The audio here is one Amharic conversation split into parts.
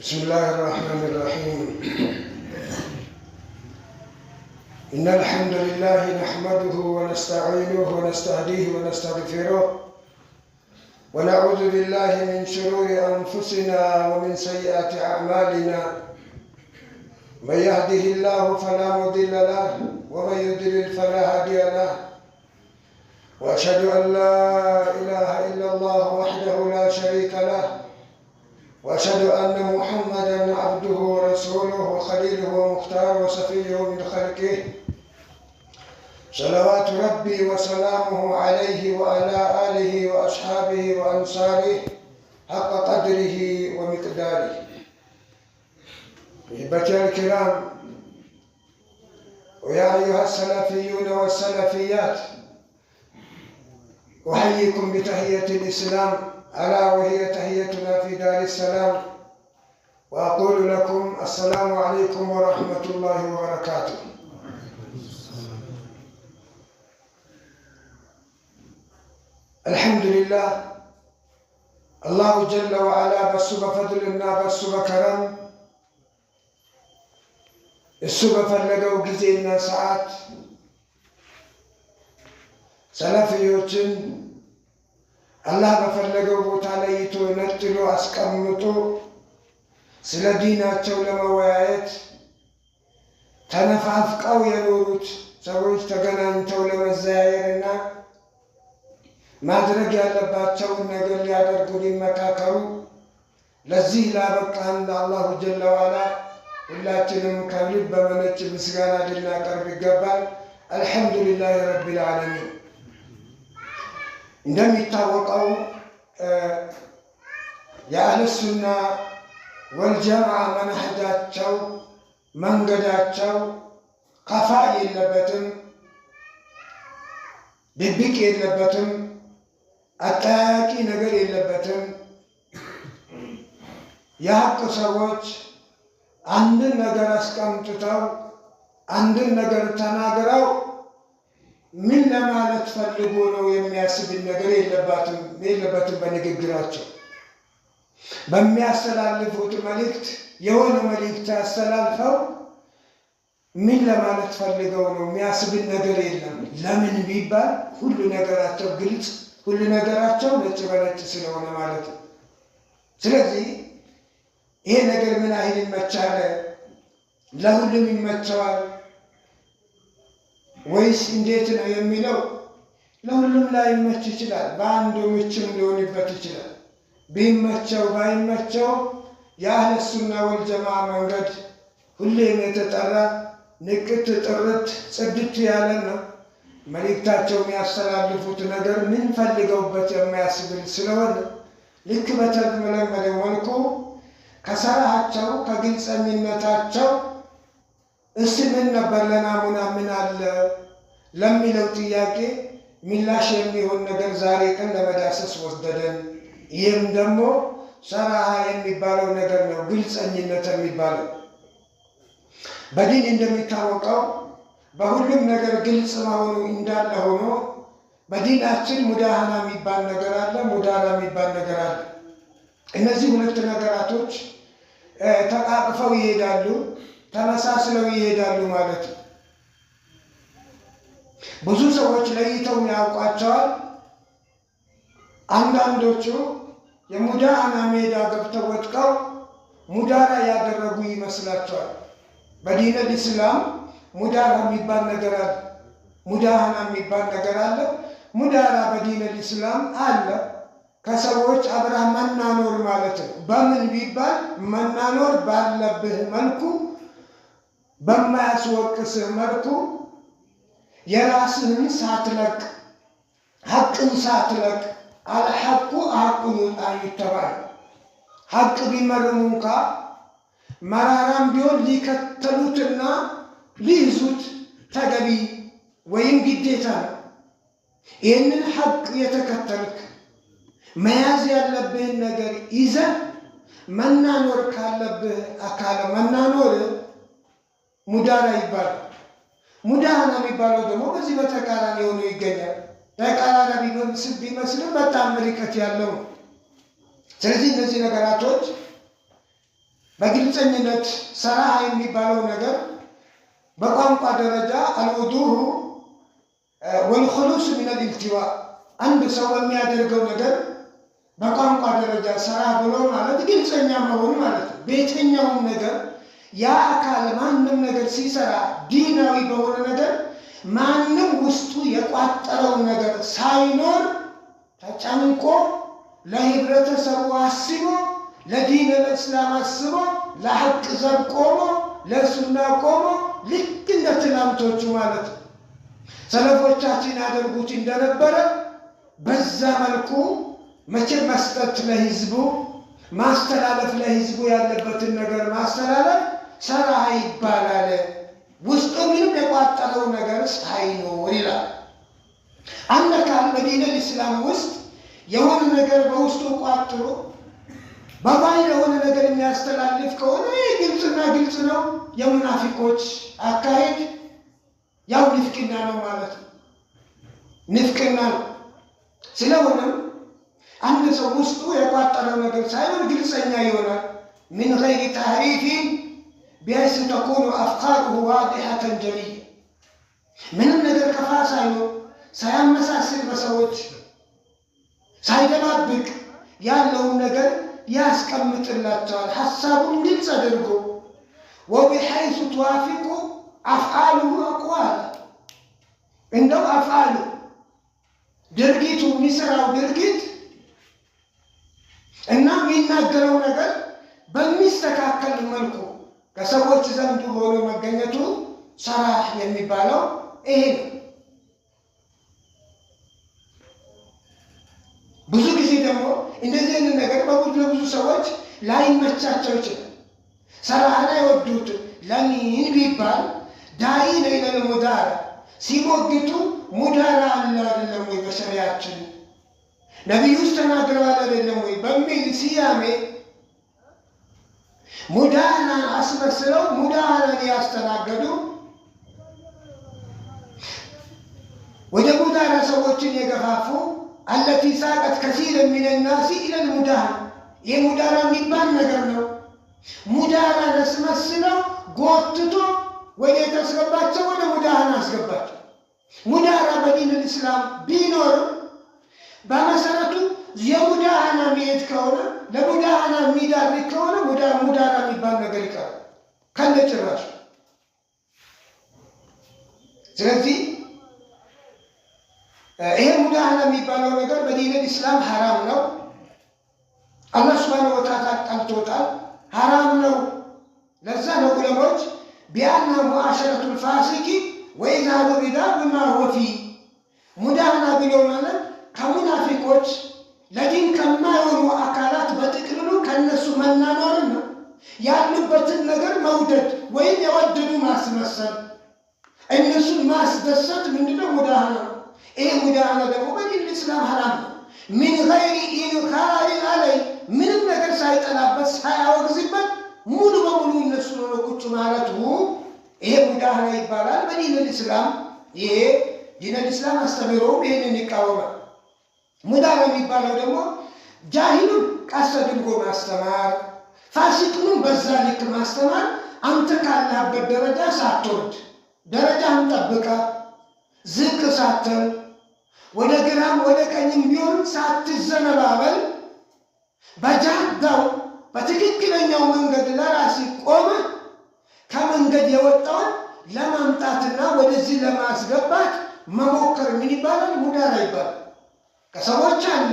بسم الله الرحمن الرحيم. إن الحمد لله نحمده ونستعينه ونستهديه ونستغفره ونعوذ بالله من شرور أنفسنا ومن سيئات أعمالنا. من يهده الله فلا مضل له ومن يضلل فلا هادي له، وأشهد أن لا إله إلا الله وحده لا شريك له، وأشهد أن محمدًا عبده ورسوله وخليله ومختاره وصفيه من خلقه، صلوات ربي وسلامه عليه وعلى آله وأصحابه وأنصاره حق قدره ومقداره. أحبتي الكرام، ويا أيها السلفيون والسلفيات، أحييكم بتحية الإسلام ألا وهي تحيتنا في دار السلام، وأقول لكم السلام عليكم ورحمة الله وبركاته. الحمد لله الله جل وعلا በሱ በፈድልና በሱ በከረም እሱ በፈለገው ጊዜና ሰዓት ሰለፊዮችን አላህ በፈለገው ቦታ ለይቶ ነጥሎ አስቀምጦ ስለ ዲናቸው ለመወያየት ተነፋፍቀው የኖሩት ሰዎች ተገናኝተው ለመዘያየርና ማድረግ ያለባቸውን ነገር ሊያደርጉ ሊመካከሩ ለዚህ ላበቃን ለአላሁ ጀለ ወዐላ ሁላችንም ከልብ በመነጭ ምስጋና ልናቀርብ ይገባል። አልሐምዱሊላህ ረቢል ዓለሚን። እንደሚታወቀው የአህለሱና ወልጀማዓ መንሀጃቸው መንገዳቸው ከፋ የለበትም፣ ድብቅ የለበትም፣ አጠያያቂ ነገር የለበትም። የሀቅ ሰዎች አንድን ነገር አስቀምጥተው አንድን ነገር ተናግረው ምን ለማለት ፈልጎ ነው የሚያስብን ነገር የለበትም። በንግግራቸው በሚያስተላልፉት መልእክት የሆነ መልእክት ያስተላልፈው ምን ለማለት ፈልገው ነው የሚያስብን ነገር የለም። ለምን ቢባል ሁሉ ነገራቸው ግልጽ፣ ሁሉ ነገራቸው ነጭ በነጭ ስለሆነ ማለት ነው። ስለዚህ ይሄ ነገር ምን ያህል ይመቻል? ለሁሉም ይመቸዋል ወይስ እንዴት ነው የሚለው ለሁሉም ላይመች ይችላል። በአንዱ ምችም ሊሆንበት ይችላል። ቢመቸው ባይመቸው የአህለሱና ወልጀማዓ መንገድ ሁሌም የተጠራ ንቅት ጥርት ጽድት ያለ ነው። መልእክታቸው የሚያስተላልፉት ነገር ምን ፈልገውበት የሚያስብል ስለሆነ ልክ በተለመደው መልኩ ከሰራሃቸው ከግልጸኝነታቸው እስቲ ምን ነበር ለናሙና ምን አለ ለሚለው ጥያቄ ምላሽ የሚሆን ነገር ዛሬ ቀን ለመዳሰስ ወደደን። ይህም ደግሞ ሰራሃ የሚባለው ነገር ነው፣ ግልጸኝነት የሚባለው። በዲን እንደሚታወቀው በሁሉም ነገር ግልጽ መሆኑ እንዳለ ሆኖ በዲናችን ሙዳሃና የሚባል ነገር አለ፣ ሙዳራ የሚባል ነገር አለ። እነዚህ ሁለት ነገራቶች ተቃቅፈው ይሄዳሉ፣ ተመሳስለው ይሄዳሉ ማለት ነው። ብዙ ሰዎች ለይተው ያውቋቸዋል። አንዳንዶቹ የሙዳሃና ሜዳ ገብተው ወድቀው ሙዳራ ያደረጉ ይመስላቸዋል። በዲነል ኢስላም ሙዳራ የሚባል ነገር አለ፣ ሙዳሃና የሚባል ነገር አለ። ሙዳራ በዲነል ኢስላም አለ። ከሰዎች አብረህ መናኖር ማለት ነው። በምን ቢባል መናኖር ባለብህ መልኩ፣ በማያስወቅስህ መልኩ፣ የራስህን ሳትለቅ፣ ሐቅን ሳትለቅ። አልሐቁ ሐቁን ይውጣን ይተባል። ሐቅ ቢመርም እንኳ መራራም ቢሆን ሊከተሉትና ሊይዙት ተገቢ ወይም ግዴታ ነው። ይህንን ሐቅ የተከተልክ መያዝ ያለብህን ነገር ይዘህ መናኖር ካለብህ አካል መናኖር ሙዳራ ይባላል። ሙዳሃና የሚባለው ደግሞ በዚህ በተቃራኒ ሆኖ ይገኛል። ተቃራኒ ቢመስልም በጣም ርቀት ያለው። ስለዚህ እነዚህ ነገራቶች በግልጸኝነት ሰራህ የሚባለው ነገር በቋንቋ ደረጃ አልውዱሁ ወልኹሉስ ሚን አልኢልቲዋ አንድ ሰው የሚያደርገው ነገር በቋንቋ ደረጃ ሰራ ብሎ ማለት ግልጸኛ መሆን ማለት ነው። በየትኛውም ነገር ያ አካል ማንም ነገር ሲሰራ ዲናዊ በሆነ ነገር ማንም ውስጡ የቋጠረው ነገር ሳይኖር ተጨንቆ ለህብረተሰቡ አስቦ ለዲን ለእስላም አስቦ ለሐቅ ዘብ ቆሞ ለሱና ቆሞ ልክ እንደ ትናንቶቹ ማለት ነው ሰለፎቻችን ያደርጉት እንደነበረ በዛ መልኩ መቼም መስጠት ለህዝቡ ማስተላለፍ ለህዝቡ ያለበትን ነገር ማስተላለፍ ሰራ ይባላል። ውስጡ ምንም የቋጠረው ነገር ሳይኖር ይላል። አንድ አካል በዲን እስላም ውስጥ የሆነ ነገር በውስጡ ቋጥሮ በባህር የሆነ ነገር የሚያስተላልፍ ከሆነ ግልጽና ግልጽ ነው። የሙናፊቆች አካሄድ ያው ንፍቅና ነው ማለት ነው። ንፍቅና ነው። ስለሆነም አንድ ሰው ውስጡ የቋጠረው ነገር ሳይሆን ግልጸኛ ይሆናል። من غير تحريف بحيث تكون أفكاره واضحة جلية ምንም ነገር ከፋ ሳይሆን ሳያመሳስል በሰዎች ሳይደባብቅ ያለውን ነገር ያስቀምጥላቸዋል ሐሳቡን ግልጽ አድርጎ وبحيث توافق أفعاله أقواله እንደው አፍዓሉ ድርጊቱ የሚሰራው ድርጊት እና የሚናገረው ነገር በሚስተካከል መልኩ ከሰዎች ዘንድ ሆኖ መገኘቱ ሰራህ የሚባለው ይሄ ነው። ብዙ ጊዜ ደግሞ እንደዚህ አይነት ነገር በብዙ ሰዎች ላይመቻቸው ይችላል። ሰራህን አይወዱትም። ለምን ቢባል ዳኢ ነው ይላል ሙዳራ ሲሞግቱ ሙዳራ አለ አይደለም ወይ በሸሪዓችን ነብዩ ተናግረዋል አይደለም ወይ በሚል ሲያሜ ሙዳና አስመስለው ሙዳራን ያስተናገዱ ወደ ሙዳራ ሰዎችን የገፋፉ التي ساقت كثيرا من الناس الى المداهنه የሙዳራ የሚባል ነገር ነው። ሙዳራ አስመስለው ጎትቶ ወደ ተስገባቸው ወደ ሙዳሃና አስገባቸው። ሙዳራ በዲን እስላም ቢኖር በመሰረቱ የሙዳሃና ሚት ከሆነ ለሙዳሃና የሚዳርግ ከሆነ ሙዳራ የሚባል ነገር ይቀር ከነጭራሽ። ስለዚህ ይሄ ሙዳሃና የሚባለው ነገር በዲን እስላም ሐራም ነው። አላህ ሱብሓነሁ ወተዓላ ጠልቶታል፣ ሐራም ነው። ለዛ ነው ዑለሞች ቢአና ሙአሸረቱ الفاسق وإظهار الرداء بما هو فيه ሙዳሃና ብሎ ማለት ከሙናፊቆች ለዲን ከማይሆኑ አካላት በጥቅሉ ከነሱ መናኖር ነው። ያሉበትን ነገር መውደድ ወይም የወደዱ ማስመሰል እነሱን ማስደሰት ምንድነው? ሙዳሃና ነው። ይሄ ሙዳሃና ደግሞ በዲን እስላም ሐራም ነው። من غير إنكار عليه ምንም ነገር ሳይጠላበት ሳያወግዝበት ሙሉ በሙሉ እነሱ ነው ቁጭ ማለቱ ይሄ ሙዳሃና ይባላል በዲን እስላም። ይሄ ዲን እስላም አስተምሮ ይሄንን ይቃወማል። ሙዳሃና የሚባለው ደግሞ ጃሂሉን ቀስ አድርጎ ማስተማር፣ ፋሲቁን በዛ ልክ ማስተማር፣ አንተ ካለህበት ደረጃ ሳትወርድ ደረጃህን ጠብቀህ ዝቅ ሳትል ወደ ግራም ወደ ቀኝም ቢሆን ሳትዘነባበል በጃዳው በትክክለኛው መንገድ ለራስ ቆመ ከመንገድ የወጣውን ለማምጣትና ወደዚህ ለማስገባት መሞከር ምን ይባላል? ሙዳራ ይባላል። ከሰዎች አለ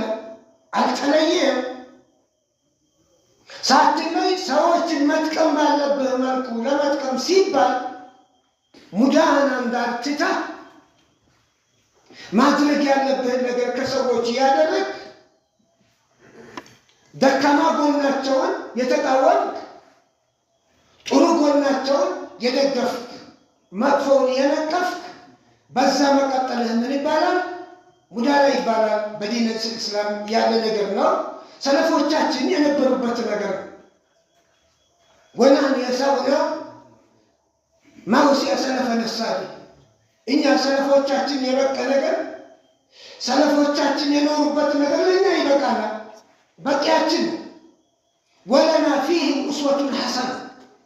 አልተለየም። ሳትለይ ሰዎችን መጥቀም ባለብህ መልኩ ለመጥቀም ሲባል ሙዳሃና እንዳትታ ማድረግ ያለብህን ነገር ከሰዎች ያደረግ ደካማ ጎናቸውን የተቃወምክ ጥሩ ጎናቸውን የደገፍክ መጥፎውን የነቀፍክ በዛ መቀጠልህ ምን ይባላል? ሙዳራ ይባላል። በዲን እስላም ያለ ነገር ነው። ሰለፎቻችን የነበሩበት ነገር ነው። ወናን የሰውና ማውሲ ሰለፈነ ሳሊ እኛ ሰለፎቻችን የበቃ ነገር ሰለፎቻችን የኖሩበት ነገር ለኛ ይበቃናል። በቂያችን ወለና ፊህም ኡስወቱን ሐሰና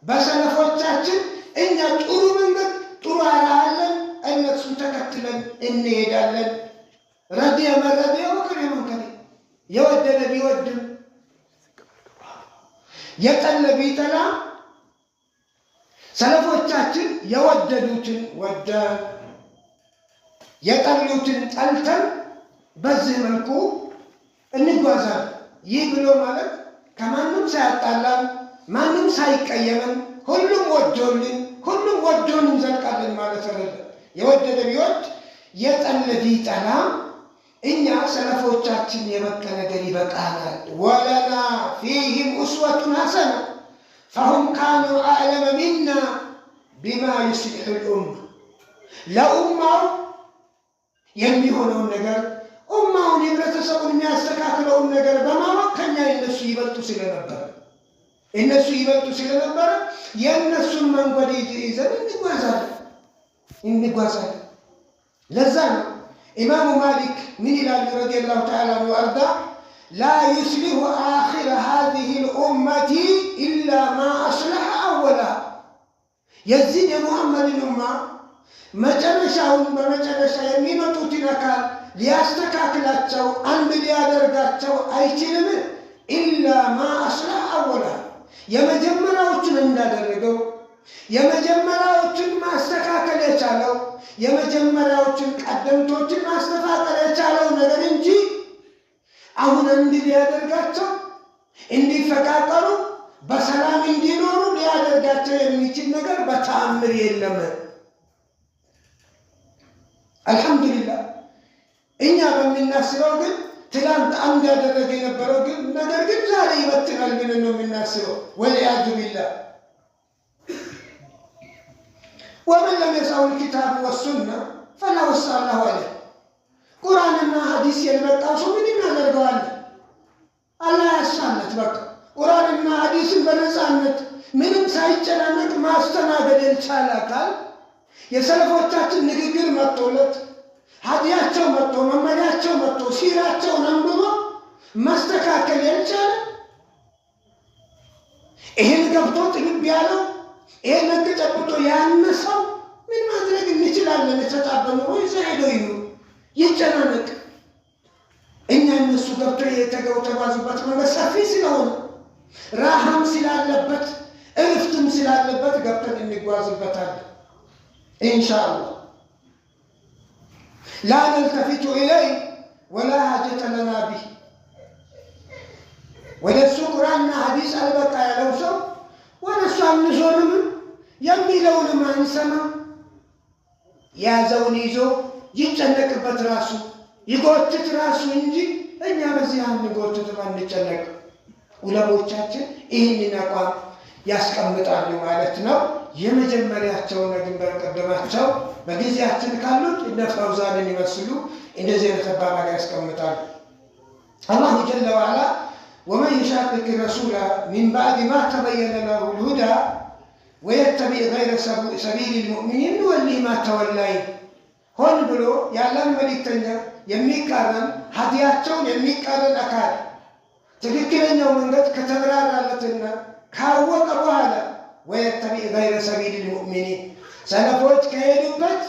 በሰለፎቻችን እኛ ጥሩ መንገድ ጥሩ አላለን እነሱን ተከትለን እንሄዳለን። ረዲየ መረዲየ ወከሪሀ መንከሪሀ የወደደ ቢወድም የጠለ ቢጠላ ሰለፎቻችን የወደዱትን ወደን የጠሉትን ጠልተን በዚህ መልኩ እንጓዛለን። ይህ ብሎ ማለት ከማንም ሳያጣላን ማንም ሳይቀየመን ሁሉም ወዶን እንዘልቃለን ማለት አይደለም። የወደደ ቢወድ የጠለ ቢጠላ እኛ ሰለፎቻችን የበቃ ነገር ይበቃናል። ወለና ፊህም ኡስወቱን ሐሰና ፈሁም ካኑ አዕለመ ሚና ቢማ ዩስሊሑ ልኡማ ለኡማው የሚሆነውን ነገር ኡማውን ህብረተሰቡን የሚያስተካክለውን ነገር በማወቅ ከኛ እነሱ ይበልጡ ስለነበረ የእነሱን መንገድ ይዘን እንጓዛለን። ለዛ ነው ኢማሙ ማሊክ ምን ይላሉ ረዲየላሁ ተዓላ አንሁ ወአርዳ ላ ዩስሊሑ አኺረ ሃዚሂ ልኡመቲ ኢላ ማ አስለሐ አወላ የዚህ የሙሐመድን ኡማ መጨረሻውን በመጨረሻ የሚመጡትን አካል ሊያስተካክላቸው አንድ ሊያደርጋቸው አይችልም። ኢላ ማ አስለሐ አወላ የመጀመሪያዎቹን እንዳደረገው የመጀመሪያዎቹን ማስተካከል የቻለው የመጀመሪያዎቹን ቀደምቶችን ማስተካከል የቻለው ነገር እንጂ አሁን አንድ ሊያደርጋቸው እንዲፈቃቀሩ በሰላም እንዲኖሩ ሊያደርጋቸው የሚችል ነገር በተአምር የለም። አልሐምዱሊላህ እኛ በምናስበው ግን ትላንት አንድ ያደረገ የነበረው ግን ነገር ግን ዛሬ ይበትናል ብለን ነው የምናስበው። ወልዒያዙ ቢላህ ወመን ለም የስዐሁ ልኪታብ ወሱና ፈላ ወስዐ ለሁ ዐለይህ ቁርአንና ሐዲስ የለመጣው ሰው ምን ያደርገዋል? አላህ ያሳለት። በቃ ቁርአንና ሐዲስን በነፃነት ምንም ሳይጨናነቅ ማስተናገድ የቻለ አካል የሰለፎቻችን ንግግር መጥቶለት ሀዲያቸው መጥቶ መመሪያቸው መጥቶ ሲራቸውን አንብቦ ማስተካከል የቻለ ይሄን ገብቶት ልብ ያለው ይሄን ነክ ጨብጦ ያነሰው ምን ማድረግ እንችላለን? ተጣበኑ ወይ ዘይዶ ይጨናነቅ። እኛ እነሱ ገብቶ የተጓዙበት መንገድ ሰፊ ስለሆነ ራሃም ስላለበት እረፍትም ስላለበት ገብተን እንጓዝበታለን ኢንሻአላህ። ላ ነልተፊቱ ኢለይህ ወላ ሐጀተ ለና ቢህ ወደ እሱ ቁርአንና ሐዲስ አልበቃ ያለው ሰው ወደ እሱ አንዞርም፣ የሚለውንም አንሰማ። የያዘውን ይዞ ይጨነቅበት ራሱ ይጎትት ራሱ እንጂ እኛ በዚህ አንጎትትም አንጨነቅ። ዑለሞቻችን ይህንን አቋም ያስቀምጣሉ ማለት ነው። የመጀመሪያቸውን ግንባር ቀደማቸው በጊዜያችን ካሉት እነ ፈውዛንን ይመስሉ እንደዚህ አይነት አባባል ያስቀምጣሉ። አላሁ ጀለ ወዐላ ወመን ዩሻቂቅ ረሱለ ሚን ባዕድ ማ ተበየነ ለሁ ልሁዳ ወየተቢዕ ገይረ ሰቢል ልሙእሚኒን ኑወሊህ ማ ተወላ። ሆን ብሎ ያለን መልእክተኛ የሚቃረን ሀዲያቸውን የሚቃረን አካል ትክክለኛው መንገድ ከተብራራለትና ካወቀ በኋላ ወየተቢዕ ገይረ ሰቢል ልሙእሚኒን ሰለፎች ከሄዱበት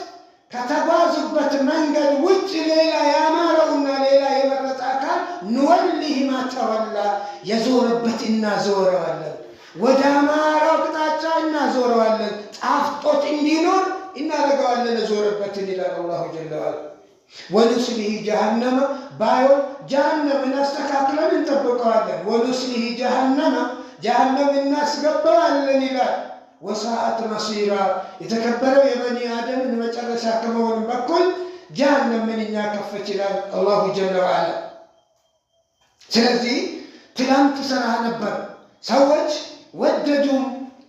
ከተጓዙበት መንገድ ውጭ ሌላ ያማረውና ሌላ የመረጠ አካል ኑወሊህ ማ ተወላ የዞረበት እናዞረዋለን፣ ወደ አማራው አቅጣጫ እናዞረዋለን፣ ጣፍጦት እንዲኖር እናደርገዋለን የዞረበትን ይላል አላሁ ጀለ ወዐላ። ወኑስሊህ ጀሃነመ ባዮን ጀሃነምን አስተካክለን እንጠብቀዋለን። ወኑስሊህ ጀሃነመ ጀሃነም እናስገባዋለን ይላል። ወሰዓት መሲራ የተከበረው የበኒ አደምን መጨረሻ ከመሆን በኩል ጀሃነም ምንኛ ከፈች ይላል አላሁ ጀለ ወዐላ። ስለዚህ ትላንት ሰራ ነበር። ሰዎች ወደዱም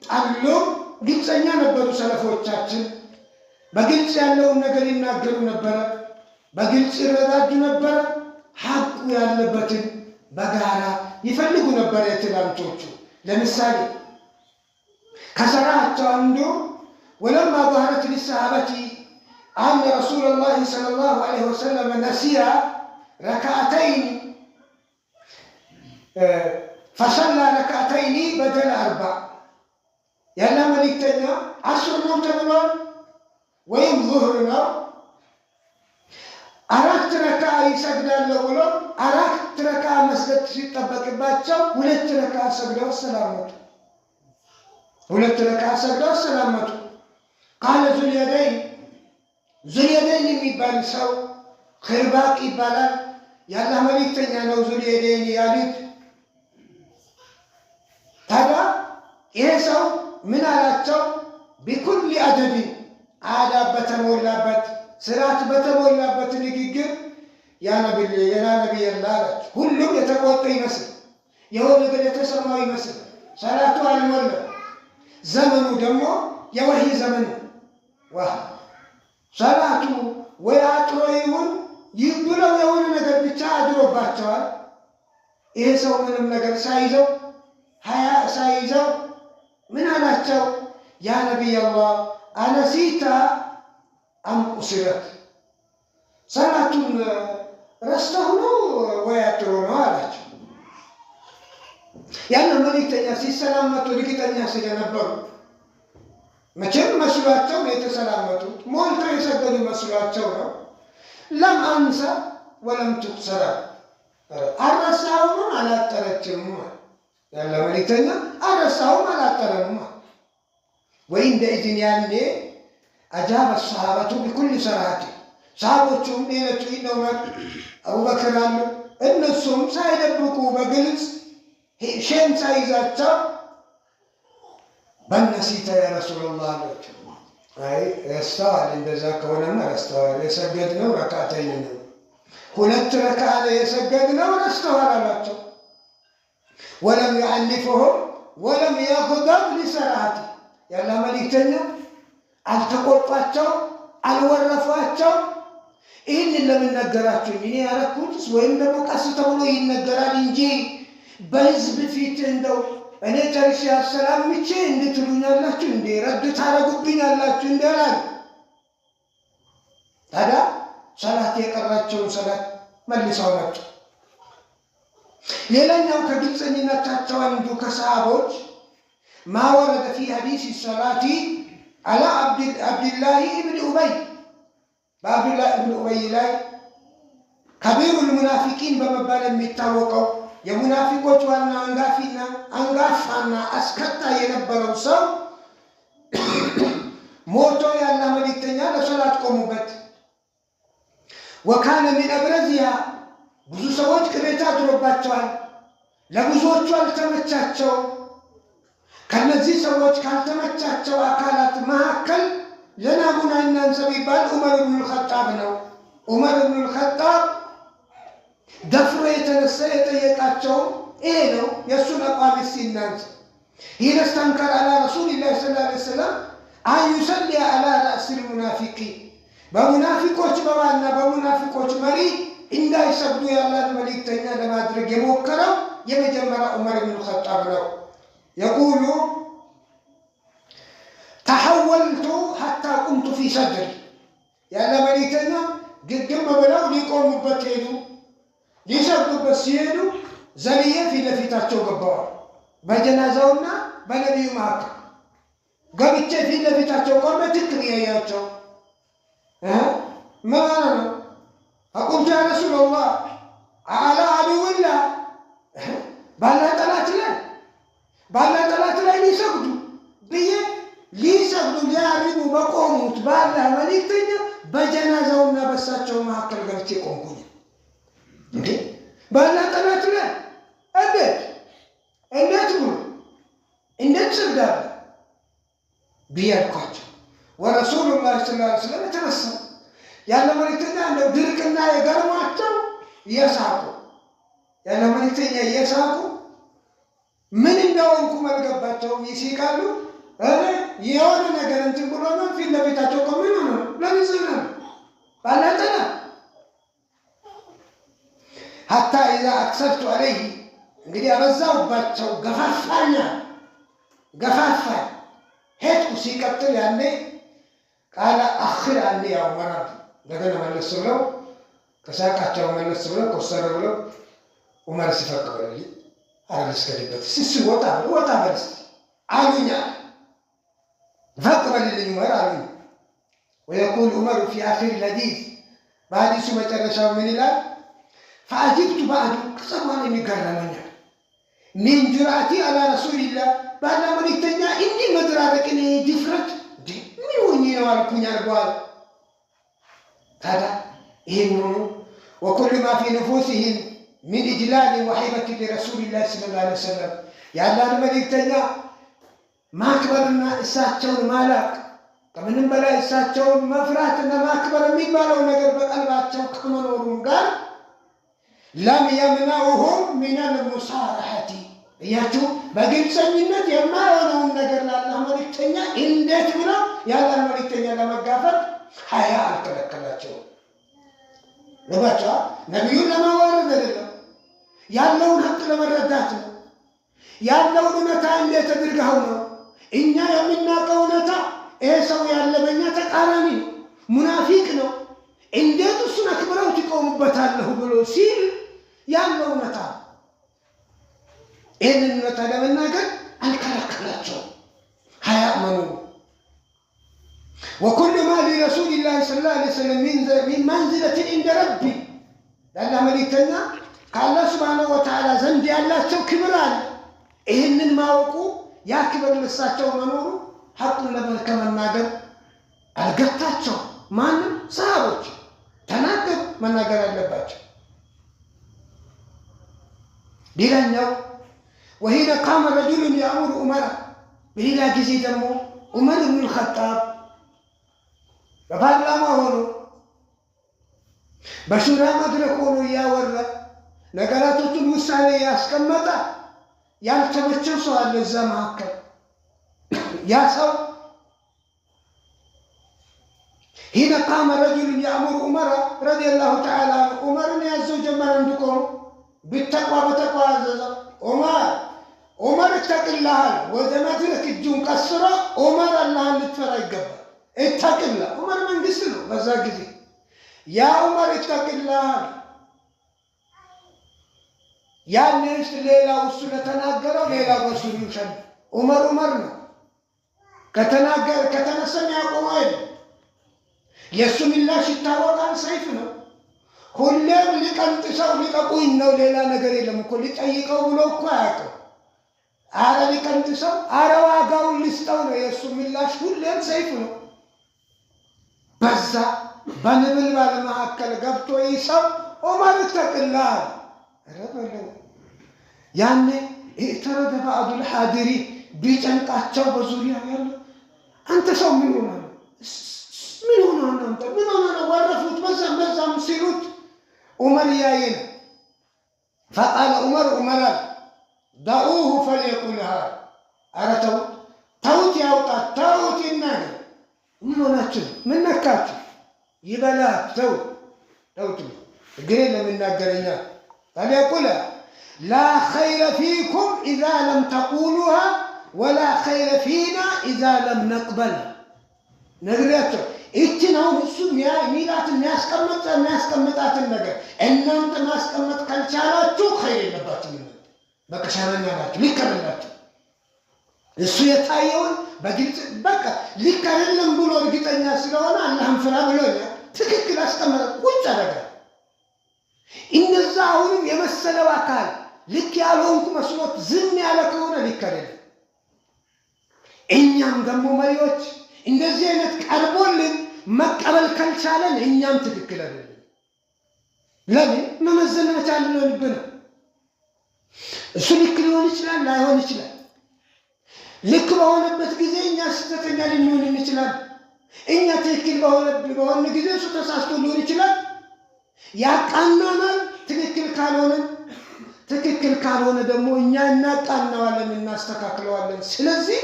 ጠሉም ግልጸኛ ነበሩ። ሰለፎቻችን በግልጽ ያለውን ነገር ይናገሩ ነበረ፣ በግልጽ ይረዳዱ ነበረ። ሐቁ ያለበትን በጋራ ይፈልጉ ነበር የትላንቶቹ። ለምሳሌ ከሰራቸው አንዱ ወለማ ظهرت للصحابة أن رسول الله صلى الله عليه وسلم نسي ركعتين ፈሰላ ረክዓተይኒ በደለ 40 ያለ መልእክተኛ አስር ነው ተብሏል ወይም ዙህር ነው 4 ረክዓ ይሰግዳለሁ ብሎ 4 ረክዓ መስገድ ሲጠበቅባቸው 2 ረክዓ ሰግደው ሰላመቱ 2 ረክዓ ሰግደው ሰላመቱ። ቃለ ዙልየደይን የሚባል ሰው ኽርባቅ ይባላል። ያለ መልእክተኛ ነው ዙልየደይን ያሉት። ታዲያ ይሄ ሰው ምን አላቸው? ቢኩል አደቢን አዳብ በተሞላበት ስርዓት በተሞላበት ንግግር ያ ነቢይላህ አላቸው። ሁሉም የተቆጡ ይመስል የሆነ ነገር የተሰማው ይመስል ሰላቱ አልሞላም። ዘመኑ ደግሞ የወህይ ዘመን ሰላቱ ወይ አጥሮ ይሁን ብለው የሆነ ነገር ብቻ አድሮባቸዋል። ይሄ ሰው ምንም ነገር ሳይዘው ሀያ ሳይዘው ምን አላቸው? ያ ነቢይላህ አነሲታ አም ቁሲረት ሰላቱን ረስተው ነው ወይ አጥሮ ነው አላቸው። ያን መልእክተኛ ሲሰላመቱ እርግጠኛ ስለነበሩ መቼም መስሏቸው ነው የተሰላመቱት። ሞልተው የሰገዱ መስሏቸው ነው። ለም አንሰ ወለም ትቁሰራ አረሳውም አላጠረችም ያለ መልእክተኛ አረሳውም አላጠረም ወይ እንደዚህ ያኔ አጃበ ሰሃበቱ ቢኩል ሰራቲ ሰሃቦቹም ሌሎቹ ዑመር አቡበክር አሉ እነሱም ሳይደብቁ በግልጽ ሸም ሳይዛቸው በነሲተ ያ ረሱላህ አላቸው። አይ ረስተዋል። እንደዛ ከሆነማ ረስተዋል። የሰገድነው ረክዓተይን ነው 2 ረክዓ የሰገድነው ረስተዋል አላቸው። ወለም يعنفهم ወለም يغضب لسرعة ያለ መልእክተኛ አልተቆጣቸው አልወረፏቸው። ይህንን ለምን ነገራችሁኝ? እኔ ያረኩትስ ወይም ደግሞ ቀስ ተብሎ ይነገራል እንጂ በህዝብ ፊት እንደው እኔ ጨርሼ አሰላምቼ እንድትሉኛላችሁ እንዴ ረድ ታረጉብኛላችሁ እንደላል። ታዲያ ሰላት የቀራቸውን ሰላት መልሰው መጡ። ሌላኛው ከግልጽነታቸው አንዱ ከሰሃቦች ማወረደ ፊ ሐዲስ ሰላቲ አላ አብድላህ ኢብን ኡበይ በአብድላህ ኢብን ኡበይ ላይ ከቢሩል ሙናፊቂን በመባል የሚታወቀው የሙናፊቆች ዋና አንጋፋና አስከታይ የነበረው ሰው ሞቶ ያለ መልእክተኛ ለሰላት ቆሙበት። ወካነ ሚን አብረዚያ ብዙ ሰዎች ቅሬታ አድሮባቸዋል። ለብዙዎቹ አልተመቻቸው። ከነዚህ ሰዎች ካልተመቻቸው አካላት መካከል ለናሙና እናንሳ ቢባል ዑመር ኢብኑል ኸጣብ ነው። ዑመር ኢብኑል ኸጣብ ደፍሮ የተነሳ የጠየቃቸው ይሄ ነው። የእሱን አቋም ሲናንስ ይህ ነስተንከር አላ ረሱሊላህ ሰለላሁ ዐለይሂ ወሰለም አዩሰሊ አላ ራእሲል ሙናፊቂ በሙናፊቆች በዋና በሙናፊቆች መሪ እንዳይሰግዱ ያላት መልእክተኛ ለማድረግ የሞከረው የመጀመሪያ ዑመር ኢብኑል ኸጣብ ነው። የቁሉ ተሐወልቱ ሐታ ቁምቱ ፊ ሰድሪ ያለ መልእክተኛ ግግም ብለው ሊቆሙበት ሄዱ። ሊሰግዱበት ሲሄዱ ዘልዬ ፊት ለፊታቸው ገባዋል። በጀናዛውና በነቢዩ መካከል ገብቼ ፊት ለፊታቸው ቆመ። ትክክል ያያቸው ማን ነው? አቁምቱ ያ ረሱላህ አላ አዱውላ ባላ ጠላት ላይ ሊሰግዱ ብዬ ሊሰግዱ ሊያርሙ በቆሙት ባላ መልእክተኛ በጀናዛውና በሳቸው መካከል ገብቼ ቆምኩኝ። እንዴ ባላ ጠላት ላይ እንዴት ብሎ እንዴት ሰግዳለ ብያልኳቸው። ወረሱሉላህ ሰለላሁ ዐለይሂ ወሰለም ተነሳ ያለ መልእክተኛ እንደው ድርቅና የገርማቸው እየሳቁ ያለ መልእክተኛ እየሳቁ ምን እንደሆንኩ መልገባቸውም ይስቃሉ። የሆነ ነገር እንትን ብሎ ነው ፊት ለፊታቸው ቆመ ነው ለምንዝና ባላጠና ሐታ ኢዛ አክሰብቱ አለይህ እንግዲህ አበዛውባቸው ገፋፋ ሄድኩ። ሲቀጥል ያኔ ቃለ አኽር አንዴ ያው መራቱ እንደገና መለስ ብለው ከሳቃቸው መለስ ብለው ኮሰረ ብለው ዑመር ሲፈቅበልኝ አረስከልበት ሲስ ወጣ በርስ አሉኛ ፈቅበል ለዑመር አሉኝ ويقول عمر في آخر الحديث بعد سمة الرسول من الله فأجبت بعد كسبان مكرمنا من جرأتي على رسول الله بعد ما نتنيا إني مدرارك إني دفرت من وني والكون يربال هذا إنه وكل ما في نفوسهم من إجلال وحيبة لرسول الله صلى الله عليه وسلم يا الله الملك تنيا ما كبرنا إساتشون مالك ከምንም በላይ እሳቸውን መፍራትና ማክበር የሚባለው ነገር በቀልባቸው ከመኖሩም ጋር ለም የምነዑሁም ሚነል ሙሳረሐቲ እያችሁ በግልጸኝነት የማይሆነውን ነገር ለአላህ መልእክተኛ እንዴት ብለው የአላህ መልእክተኛ ለመጋፈጥ ሀያ አልከለከላቸውም። ገባችኋ? ነቢዩን ለማዋረድ አይደለም፣ ያለውን ሀቅ ለመረዳት ነው። ያለውን እውነታ እንዴት አድርገው ነው እኛ የምናውቀው እውነታ ይሄ ሰው ያለ በእኛ ተቃራኒ ነው፣ ሙናፊቅ ነው፣ እንዴት እሱን አክብረው ትቆሙበታለሁ ብሎ ሲል ያለው እውነታ ይህንን እውነታ ለመናገር አልከለከላቸውም። ሀያእመኑ ወኩሉ ማ ሊረሱሊላህ ሰለላሁ ዐለይሂ ወሰለም ሚን መንዝለትን እንደ ረቢ ያለ መልእክተኛ ከአላህ ሱብሓነሁ ወተዓላ ዘንድ ያላቸው ክብር አለ። ይህንን ማወቁ ያ ክብር ለሳቸው መኖሩ ሐቁን ለመናገር አልገታቸው። ማንም ሰሃቦች ተናገሩ፣ መናገር አለባቸው። ሌላኛው وحين قام رجل يأمر عمر በሌላ ጊዜ ደግሞ ዑመር ኢብኑል ኸጣብ በፓርላማ ሆኖ በሹራ መድረክ ሆኖ እያወራ ነገራቶችን ውሳኔ ያስቀመጠ ያልተመቸው ሰው አለ እዛ መካከል። ያ ሰው حين قام رجل يأمر عمر رضي الله تعالى عنه عمرን ያዘው ጀመረ እንዲቆም በተቅዋ አዘዘ። ዑመር እተቅልሃል ወደ መድረክ እጁን ቀስሮ ዑመር አላህን ልትፈራ ይገባል። እተቅላ ዑመር መንግስት ነው በዛ ጊዜ። ያ ዑመር እተቅልሃል ያንስ ሌላው እሱ ለተናገረው ሌላው በሱ ይውሰድ። ዑመር ነው ከተነሰም ያቆመው አይደል። የእሱ ምላሽ ይታወቃል፣ ሰይፍ ነው። ሁሌም ሊቀንጥሰው ሊቀቁኝ ነው፣ ሌላ ነገር የለም እኮ ሊጠይቀው ብሎ እኮ አያውቅም። አረ ሊቀንጥሰው፣ አረ ዋጋውን ልስጠው ነው የእሱ ምላሽ፣ ሁሌም ሰይፍ ነው። በዛ በንብልባል መካከል ገብቶ ይሰው ዑመር ተቅላል ረበለው። ያኔ ኢዕተረደ ባዕዱል ሐዲሪ ቢጨንቃቸው በዙሪያው ያለ አንተ ሰው ምን ሆነ ነው አንተ ምን ሆነ ነው ወረፉት በዛም ሲሉት ዑመር ያየን فقال عمر دعوه فليقولها አረተው ተውት ያውጣ ተውት ይናገር። ምን ሆናችሁ ምን ነካችሁ ይበላት ተውት ግን ለምናገረኛ فليقولها لا خير فيكم إذا لم تقولوها ولا خير فينا إذا لم نقبل نغرياتو إتنا ونسو ميلات የሚያስቀምጣት ነገር እናንተ ማስቀመጥ ካልቻላችሁ خير የለባችሁ ነው። በቃ ሻራኛ ናችሁ ሊከረላችሁ እሱ የታየውን በግልጽ በቃ ሊከረልም ብሎ እርግጠኛ ስለሆነ አላህን ፍራ ብሎኛ ትክክል አስቀመጠ ቁጭ አደረገ። እነዛ አሁንም የመሰለው አካል ልክ ያልሆንኩ መስሎት ዝም ያለ ከሆነ ሊከረል። እኛም ደግሞ መሪዎች እንደዚህ አይነት ቀርቦልን መቀበል ካልቻለን እኛም ትክክል አይደለም። ለምን መመዘን መቻል ነው። እሱ ልክ ሊሆን ይችላል ላይሆን ይችላል። ልክ በሆነበት ጊዜ እኛ ስህተተኛ ልንሆን እንችላለን። እኛ ትክክል በሆነ ጊዜ እሱ ተሳስቶ ሊሆን ይችላል። ያቃናናል። ትክክል ካልሆነ ደግሞ እኛ እናቃናዋለን፣ እናስተካክለዋለን። ስለዚህ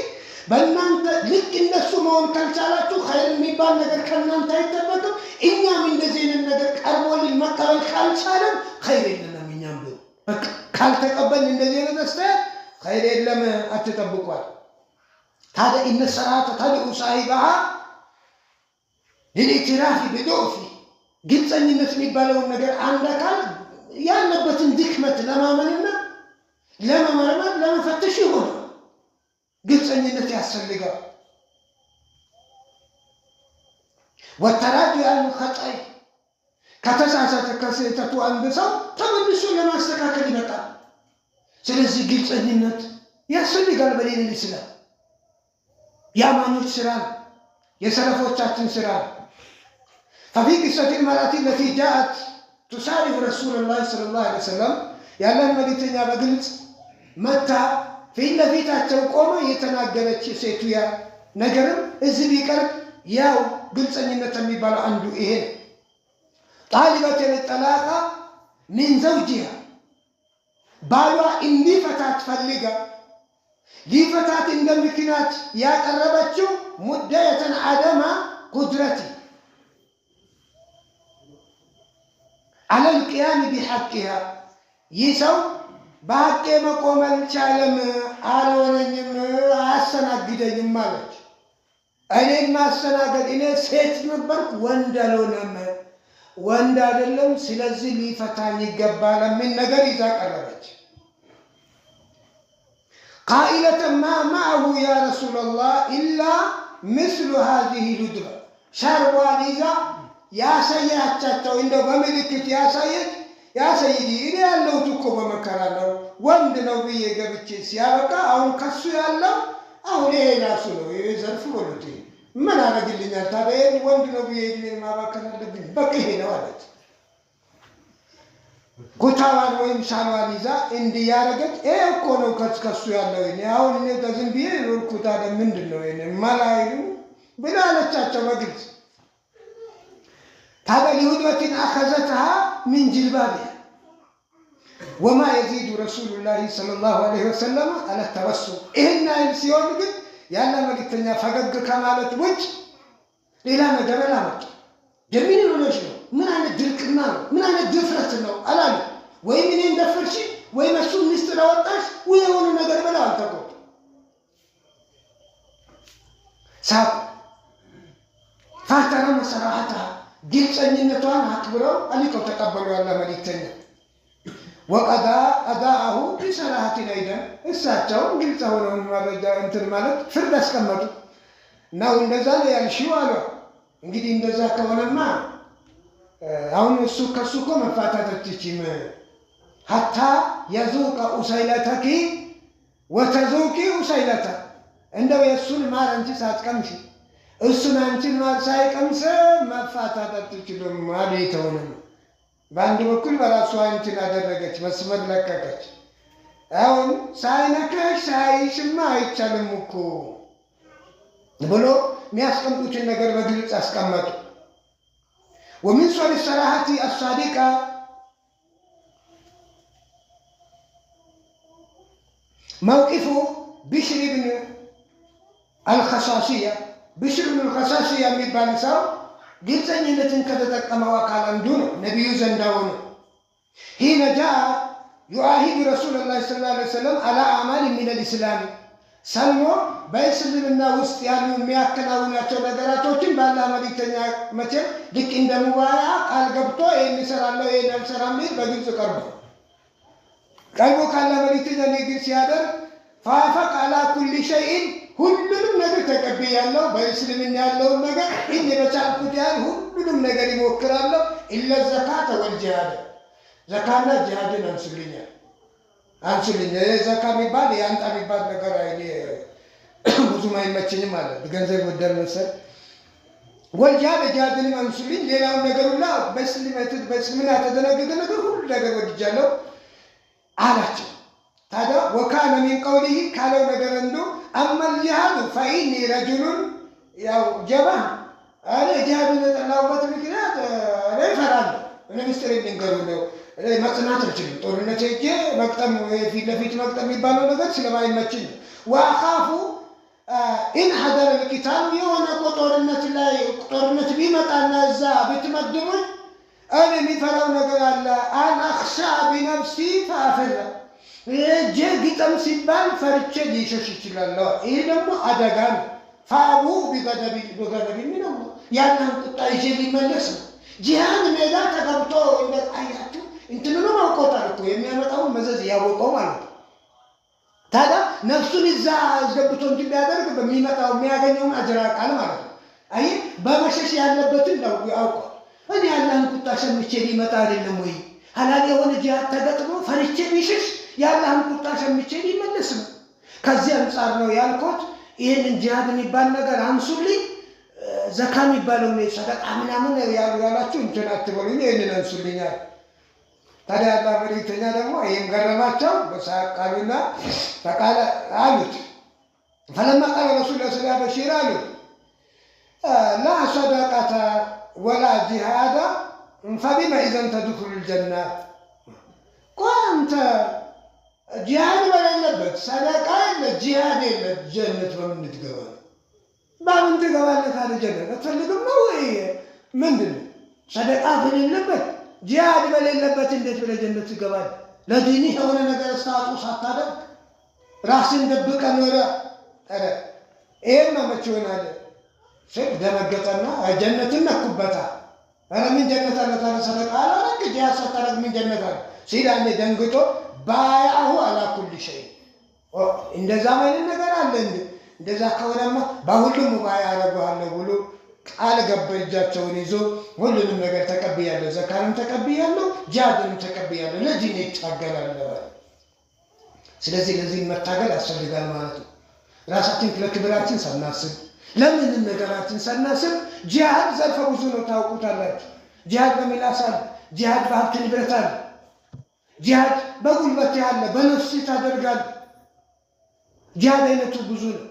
በእናንተ ልክ እነሱ መሆን ካልቻላችሁ ኸይር የሚባል ነገር ከእናንተ አይጠበቅም። እኛም እንደዚህ አይነት ነገር ቀርቦልን መቀበል ካልቻለን ኸይር የለንም። እኛም ቢሆን በቃ ካልተቀበልን እንደዚህ አይነት አስተያየት ኸይር የለም አትጠብቋል። ታዲያ ኢነ ሰራተ ተድዑ ሳሂበሃ ሊልኢዕትራፊ ቢዱዕፊ ግልጸኝነት የሚባለውን ነገር አንድ አካል ያለበትን ድክመት ለማመንና ለመመርመር ለመፈተሽ ይሆናል። ግልጽነት ያስፈልጋል። ወተራጁ አልኸጣኢ ከተሳሳተ ከስህተቱ አንድ ሰው ተመልሶ ለማስተካከል ይመጣል። ስለዚህ ግልጽነት ያስፈልጋል። በዲን الإسلام የአማኞች ስራ ነው፣ የሰለፎቻችን ስራ ነው። ففي قصة المرأة التي جاءت تساعد رسول الله صلى الله عليه وسلم ያለን መልእክተኛ በግልጽ መታ ፊት ለፊታቸው ቆመ የተናገረች ሴትያ ነገርም እዚህ ቢቀርብ ያው ግልጽነት የሚባለው አንዱ ይሄ ጣሊበት የጠላቃ ምን ዘውጂያ ባሏ እንዲፈታት ፈልጋ ሊፈታት እንደምክንያት ያቀረበችው ሙደየተን አደማ ቁድረቲ على القيام بحقها ይሰው በሐቄ መቆም አልቻለም፣ አልሆነኝም፣ አያስተናግደኝም ማለች። እኔን ማስተናገድ እኔ ሴት ነበርኩ ወንድ አልሆነም፣ ወንድ አይደለም፣ ስለዚህ ሊፈታኝ ይገባል ምን ነገር ይዛ ቀረበች። قائلة ما معه يا رسول الله إلا مثل هذه الهدرة شربان إذا يا سيداتቸው እንደው በመልእክት ያሳየች ያ ሰይዲ እኔ ያለሁት እኮ በመከራ ነው ወንድ ነው ብዬ ገብቼ ሲያበቃ አሁን ከሱ ያለው አሁን ይሄ ራሱ ነው የዘርፍ ወሉት ምን አረግልኛል ታዲያ ወንድ ነው ብዬ እኔ ማባከን አለብኝ በቃ ይሄ ነው አለች። ኩታዋን ወይም ሻሏን ይዛ እንዲያረገች ይሄ እኮ ነው ከሱ ያለው እኔ አሁን እኔ ከዝም ብዬ ልኩታ ምንድነው እኔ ማላይሉ ብላለቻቸው በግልጽ هذا لهدوة أخذتها من جلبابها وما يزيد رسول الله صلى الله عليه وسلم على التبسم إهن السيون قد يالا ملكتنا فقد كمالة وجه إلى مدر لا مجد جميل ونشنو من أنا دركنا من أنا دفرتنا ألاني وين منين دفرشي وين مسؤول نستر وطاش وين نقر بلا أنتقود ساق فاحترم صراحتها ግልጽነቷን አክብረው አልቀው ተቀበሉ ያለ መልእክተኛ وقضى أداءه بصراحة أيضا እሳቸው ግልጽ ሆነው መረጃ እንትን ማለት ፍርድ አስቀመጡ ነው እንደዛ ነው ያልሽው አሉ። እንግዲህ እንደዛ ከሆነማ አሁን እሱ ከሱ እኮ መፋታት አትችይም حتى يذوق أسيلتك وتذوقي أسيلته እንደው የሱን ማር አንቺ ሳትቀምሺ እሱን አንቺን ማር ሳይቀምስ መፋታት አትችሉም ማለት ነው። በአንድ በኩል በራሷ እንትን አደረገች፣ መስመር ለቀቀች። አሁን ሳይነካሽ ሳይሽማ አይቻልም እኮ ብሎ የሚያስቀምጡትን ነገር በግልጽ አስቀመጡ። ومن صور الصراحة الصادقة موقف بشر بن الخصاصية بشر بن الخصاصية የሚባል ሰው ግልጽነትን ከተጠቀመው አካል አንዱ ነው። ነብዩ ዘንዳው ነው። حين جاء يعاهد رسول الله صلى الله عليه وسلم على أعمال من الإسلام ሰልሞ በእስልምና ውስጥ ያሉ የሚያከናውናቸው ነገራቶችን ባላ መልእክተኛ መቼ ልክ እንደ ሙባያ ቃል ገብቶ ይሄን ይሰራለው ይሄን አልሰራም በግልጽ ቀርቦ ካላ መልእክተኛ ንግግር ሲያደርግ فافق على كل شيء ሁሉንም ነገር ተቀበያለሁ በእስልምና ያለው ነገር እኔ በቻልኩት ያህል ሁሉንም ነገር ይሞክራለሁ ኢላ ዘካተ ወልጂሃድ ዘካና ጂሃድን አንሱልኝ ዘካ የሚባል ያንጣ የሚባል ነገር አይኔ ብዙም አይመቸኝም አለ ገንዘብ ወደረሰ ወልጂሃድ ጂሃድን አንሱልኝ ሌላው ነገር ሁሉ በእስልምና ተደነገገ ነገር ሁሉ ነገር ወድጃለሁ አላቸው። ታዲያ ወካነ من قوله ካለው ነገር እንዱ አመል ጂሃድ فإني رجل ያው ጀባ አለ ጂሃድን ተጠላውበት ምክንያት ለፈራል እኔ ምስጢር ልንገሩ ነው መጽናት አልችልም ጦርነት ሄጄ መቅጠም ፊት ለፊት መቅጠም የሚባለው ነገር ስለማይመችኝ ወአኻፉ ኢን ሐደረ القتال የሆነ ጦርነት ቢመጣና እዛ ብትመድቡኝ እኔ የሚፈራው ነገር አለ አን አኽሻ بنفسي فأفر ግጥም ሲባል ፈርቼ ሊሸሽ ይችላል። ይሄ ደግሞ አደጋ ነው። ፋቡ ቢገደብ ነው ያንን ቁጣ ይዤ ሊመለስ ነው። ጂሃድ ሜዳ ተገብቶ እንደ አያቱ እንትኑ ነው ማውቆታል እኮ የሚያመጣው መዘዝ ያወቀው ማለት ነው። ታዲያ ነፍሱን እዛ አስገብቶ እንጂ ቢያደርግ በሚመጣው የሚያገኘውን አጅር ቃል ማለት ነው። አይ በመሸሽ ያለበትን ነው ያውቀው። እኔ አላህን ቁጣ ሸምቼ ሊመጣ አይደለም ወይ ሐላል የሆነ ጂሃድ ተገጥሞ ፈርቼ ቢሽሽ የአላህን ቁጣ ሸምቼ ሊመለስ ነው። ከዚህ አንጻር ነው ያልኩት። ይህንን ጂሃድ የሚባል ነገር አንሱልኝ፣ ዘካ የሚባለው ነው ሰደቃ ምናምን ያላችሁ እንትን አትበሉኝ፣ ይህንን አንሱልኛል። ታዲያ አላህ መልእክተኛ ደግሞ ይህም ገረማቸው። በሳቃሉና ፈቃለ አሉት ፈለማ ቃለ ረሱል ላ በሺር አሉት ላ ሰደቃተ ወላ ጂሃዳ ፈቢመ ኢዘን ተድኹሉ ልጀና። አንተ ጂሃድ በሌለበት ሰደቃ የለ ጂሃድ የለ ጀነት በምን ትገባ? በምን ትገባለህ? ካለ ጀነት አትፈልግም ነው ወይ ምንድን ነው? ሰደቃ በሌለበት ጂሃድ በሌለበት እንዴት ብለህ ጀነት ትገባለህ? ለዲንህ የሆነ ነገር አስተዋጽኦ ሳታደርግ ራስን ደብቀህ ኖረ። ኧረ ይሄማ መቼ ይሆናል? ደነገጠና ጀነትን ነኩበታል። ኧረ ምን ጀነት አለ ታዲያ? ሰደቃ አላረግ ጂሃድ ሳታደርግ ምን ጀነት አለ ሲል አንዴ ደንግጦ ባያሁ አላ ኩል ሸይ እንደዛ ማለት ነገር አለ እንዴ? እንደዛ ከሆነማ በሁሉም ባያ አረጋለሁ ብሎ ቃል ገባ። እጃቸውን ይዞ ሁሉንም ነገር ተቀብያለሁ፣ ዘካንም ተቀብያለሁ፣ ጂሃድንም ተቀብያለሁ፣ ለዲን ይታገላለሁ። ስለዚህ ለዚህ መታገል ያስፈልጋል ማለት ነው። ራሳችን ለክብራችን ሳናስብ ለምንም ነገራችን ሳናስብ ጂሃድ ዘርፈ ብዙ ነው፣ ታውቁታላችሁ። ጂሃድ በሚላስ አለ፣ ጂሃድ በሀብት ንብረት አለ፣ ጂሃድ በጉልበት ያለ በነፍስ ታደርጋል። ጂሃድ አይነቱ ብዙ ነው።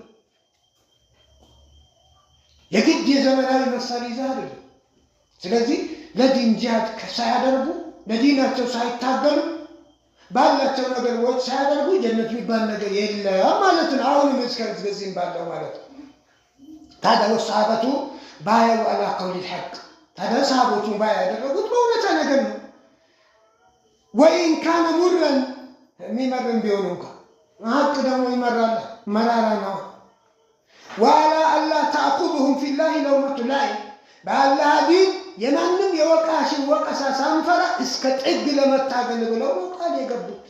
የግድ የዘመናዊ መሳሪያ ይዘህ አይደለም። ስለዚህ ለዲን ጂሃድ ሳያደርጉ ለዲናቸው ሳይታገሉ ባላቸው ነገር ወጭ ሳያደርጉ ጀነት የሚባል ነገር የለም ማለት ነው። አሁንም እስከዚህም ባለው ማለት ነው። ታዲያ ወሰሃበቱ ባያው አላ ቀውል ሐቅ። ታዲያ ሰሃቦቹን ባያ ያደረጉት በእውነታ ነገር ነው። ወይን ካነ ሙረን የሚመርን ቢሆን እንኳን ሐቅ ደግሞ ይመራል፣ መራራ ነው። ወአላ አላ ተአኹዙሁም ፊላሂ ለውመቱ ላኢም። በአላህ ዲን የማንም የወቃሽን ወቀሳ ሳንፈራ እስከ ጥግ ለመታገል ብለው ነው ቃል የገቡት።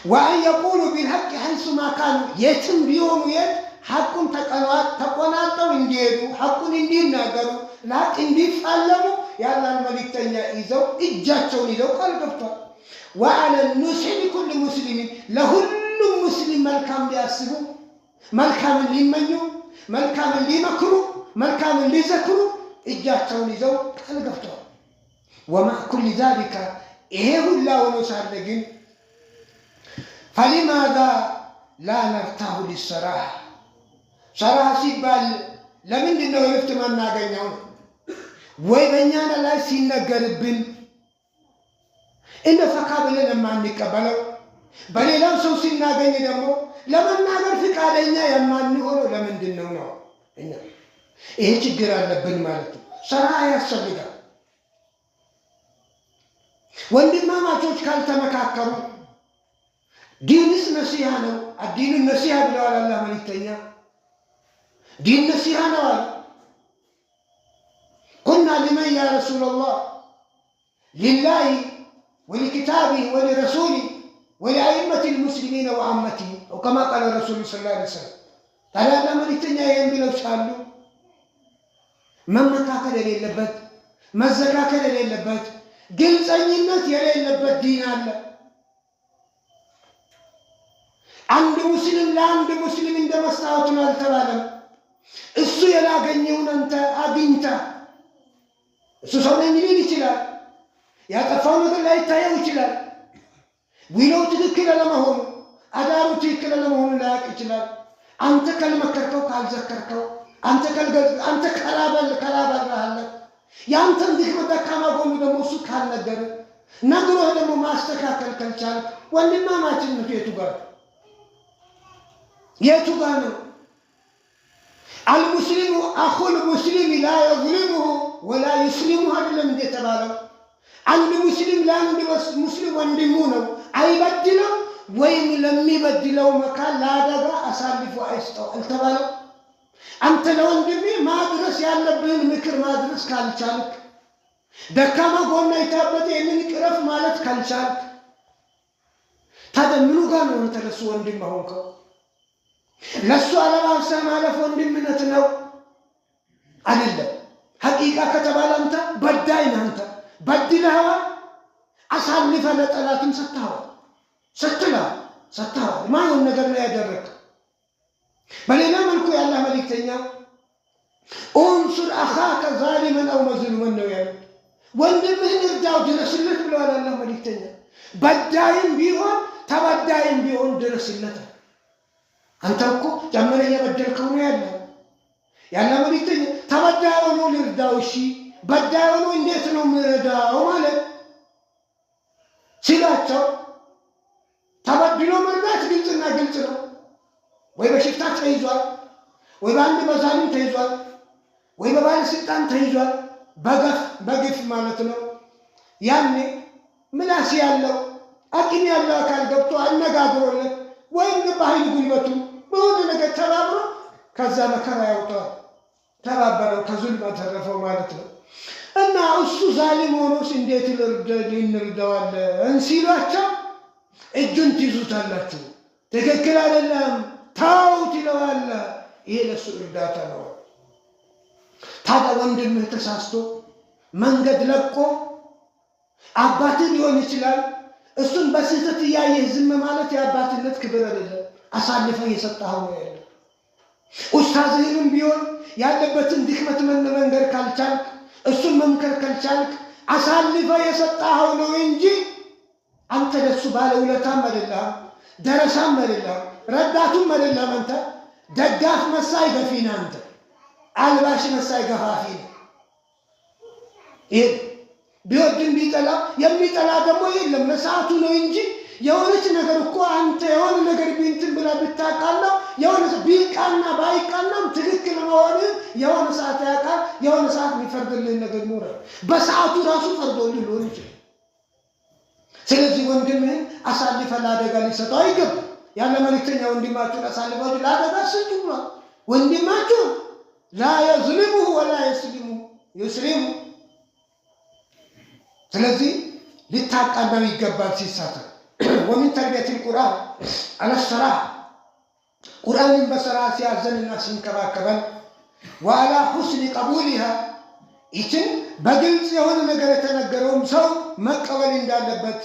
ወአን የቁሉ ቢልሐቅ ሐይሱማ ካኑ፣ የትም ቢሆኑ የት ሐቁን ተቆናጠው እንዲሄዱ ሐቁን እንዲናገሩ ለሐቅ እንዲፋለሙ የአላህን መልእክተኛ ይዘው እጃቸውን ይዘው ቃል ገብቷል። ወአለ ኑስሒ ሊኩል ሙስሊሚን፣ ለሁሉም ሙስሊም መልካም ሊያስቡ፣ መልካምን ሊመኙ፣ መልካምን ሊመክሩ፣ መልካምን ሊዘክሩ እጃቸውን ይዘው ቃል ገብተዋል። ወማዕ ኩሊ ዛሊከ፣ ይሄ ሁላ ሆኖ ሳለ ግን ፈሊማዛ ላ ነርታሁ ሊሰራህ። ሰራህ ሲባል ለምንድን ነው እረፍት ማናገኘው? ወይ በእኛ ላይ ሲነገርብን እንደ ፈካ ብለን የማንቀበለው፣ በሌላው ሰው ሲናገኝ ደግሞ ለመናገር ፍቃደኛ የማንሆነው ለምንድን ነው ነው? ይሄ ችግር አለብን ማለት ነው። ሰራ ያስፈልጋል። ወንድማማቾች ካልተመካከሩ ዲንስ ነሲሃ ነው። አዲኑ ነሲሃ ብለዋል አላህ መልእክተኛ። ዲን ነሲሃ ነው አለ። ቁልና ሊመን ያ ረሱላላህ ሊላሂ ወሊኪታቢሂ ወሊረሱሊሂ ወሊአኢመቲ ልሙስሊሚን ወአመቲሂ ከማ ቃለ ረሱሉ ሰለላሁ ዐለይሂ ወሰለም። ታዲያ አላህ መልእክተኛ ይህን ብለው ሳሉ መመካከል የሌለበት መዘካከል የሌለበት ግልጸኝነት የሌለበት ዲን አለ። አንድ ሙስሊም ለአንድ ሙስሊም እንደ መስታወት ነው አልተባለም። እሱ ያላገኘውን አንተ አግኝተህ፣ እሱ ሰው ነኝ ሊል ይችላል። ያጠፋው ነገር ላይታየው ይችላል። ዊለው ትክክል ለመሆኑ አዳሩ ትክክል ለመሆኑ ላያውቅ ይችላል። አንተ ካልመከርከው ካልዘከርከው አንተ ካላበራህለት የአንተን ድክመት ደካማ ጎኑ ደግሞ እሱ ካልነገረ ነግሮህ ደግሞ ማስተካከል ካልቻለ ወንድማማችነት የቱ ጋር ነው? አልሙስሊሙ አኹል ሙስሊም ላ የዝሊሙሁ ወላ ዩስሊሙሁ አይደለም እንደተባለው። አንድ ሙስሊም ለአንድ ሙስሊም ወንድሙ ነው፣ አይበድለው ወይም ለሚበድለው መካል ለአደጋ አሳልፎ አይስጠው አልተባለው። አንተ ለወንድሜ ማድረስ ያለብህን ምክር ማድረስ ካልቻልክ፣ ደካማ ጎና የታበተ ይህንን ቅረፍ ማለት ካልቻልክ፣ ታዲያ ምኑ ጋር ነው አንተ ለሱ ወንድም ሆንከው? ለሱ አለባብሰህ ማለፍ ወንድምነት ነው አይደለም። ሐቂቃ ከተባለ አንተ በዳይ ነህ። አንተ በድለኸዋል፣ አሳልፈህ ለጠላትም ሰጥተኸዋል። ማየውን ነገር ነው ያደረግህ። በሌላ መልኩ የአላህ መልእክተኛ ኡንሱር አኻከ ዛሊመን አው መዝሉመን ነው ያሉት። ወንድምህን እርዳው፣ ድረስለት ብለዋል አላህ መልእክተኛ። በዳይም ቢሆን ተበዳይም ቢሆን ድረስለት። አንተ እኮ ጨምረ እየበደልከው ነው ያለው። ያለ መልእክተኛ ተበዳይ ሆኖ ልርዳው፣ እሺ በዳይ ሆኖ እንዴት ነው ምረዳው ማለት ሲላቸው፣ ተበድሎ መርዳት ግልጽና ግልጽ ነው። ወይ በሽፍታ ተይዟል፣ ወይ በአንድ በዛሊም ተይዟል፣ ወይ በባለስልጣን ተይዟል፣ በግፍ ማለት ነው። ያኔ ምላስ ያለው አቅም ያለው አካል ገብቶ አነጋግሮለት ወይም በኃይል ጉልበቱ በሆነ ነገር ተባብሮ ከዛ መከራ ያውጣው፣ ተባበረው፣ ከዙልም አተረፈው ማለት ነው። እና እሱ ዛሊም ሆኖስ እንዴት እንርዳዋለን ሲሏቸው እጁን ትይዙታላችሁ፣ ትክክል አይደለም ታውት ይለዋል። ይሄ ለሱ እርዳታ ነው። ታዲያ ወንድምህ ተሳስቶ መንገድ ለቆ አባትህ ሊሆን ይችላል። እሱን በስህተት እያየህ ዝም ማለት የአባትነት ክብር አይደለም፣ አሳልፈህ የሰጠኸው ነው ያለው። ኡስታዝህንም ቢሆን ያለበትን ድክመት መንገር ካልቻልክ፣ እሱን መምከር ካልቻልክ አሳልፈህ የሰጠኸው ነው እንጂ አንተ ለሱ ባለውለታም አይደለም፣ ደረሳም አይደለም፣ ረዳቱም አይደለም። አንተ ደጋፍ መሳይ ገፊ ነህ። አንተ አልባሽ መሳይ ገፋፊ ነህ። ይሄ ቢወድም ቢጠላ የሚጠላ ደግሞ የለም፣ ለሰዓቱ ነው እንጂ የሆነች ነገር እኮ አንተ የሆነ ነገር ቢንትን ብላ ብታቃና የሆነ ቢቃና ባይቃናም ትክክል መሆን የሆነ ሰዓት ያውቃል። የሆነ ሰዓት የሚፈርድልህ ነገር ይኖራል። በሰዓቱ ራሱ ፈርዶልህ ሊሆን ይችላል። ስለዚህ ወንድምህን አሳልፈህ ለአደጋ ሊሰጠው አይገባም። ያለ መልእክተኛ ወንድማችሁን አሳልፋችሁ ለአደጋ ስጡ ብሏል። ወንድማችሁን ላ የዝሊሙሁ ወላ ዩስሊሙ። ስለዚህ ሊታቃናው ይገባል ሲሳተፍ። ወሚን ተርቢየቲል ቁርአን አለሰራ ቁርአንን በሰራ ሲያዘንና ሲንከባከበን ወአላ ሁስኒ ቀቡሊሃ ይችን በግልጽ የሆነ ነገር የተነገረውም ሰው መቀበል እንዳለበት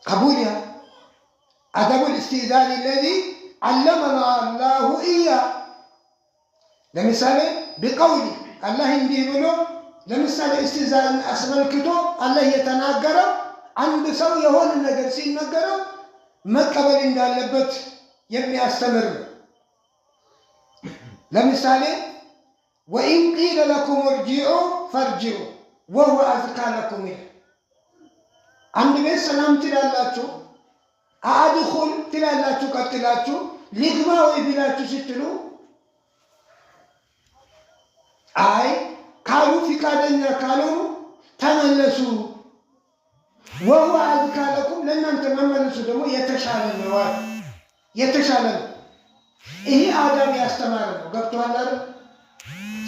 ቀቡሊሃ አደቡል ኢስቲዛን ለዚ አለመና አላሁ ኢያ። ለምሳሌ ቢቀውሊ አላህ እንዲህ ብሎ ለምሳሌ ኢስቲዛን አስመልክቶ አላህ የተናገረው አንድ ሰው የሆነ ነገር ሲነገረው መቀበል እንዳለበት የሚያስተምር ነው። ለምሳሌ ወኢን ቂለ ለኩም እርጂዑ ፈርጂዑ ወሁወ አዝካ ለኩም ይላል። አንድ ቤት ሰላም ትላላችሁ፣ አድኹል ትላላችሁ፣ ቀጥላችሁ ልግባ ወይ ቢላችሁ ስትሉ አይ ካሉ ፍቃደኛ ካልሆኑ ተመለሱ። ወሁወ አዝካ ለኩም ለእናንተ መመለሱ ደግሞ የተሻለ ነው። የተሻለ ነው። ይሄ አዳም ያስተማረ ነው። ገብቶሃል አይደል?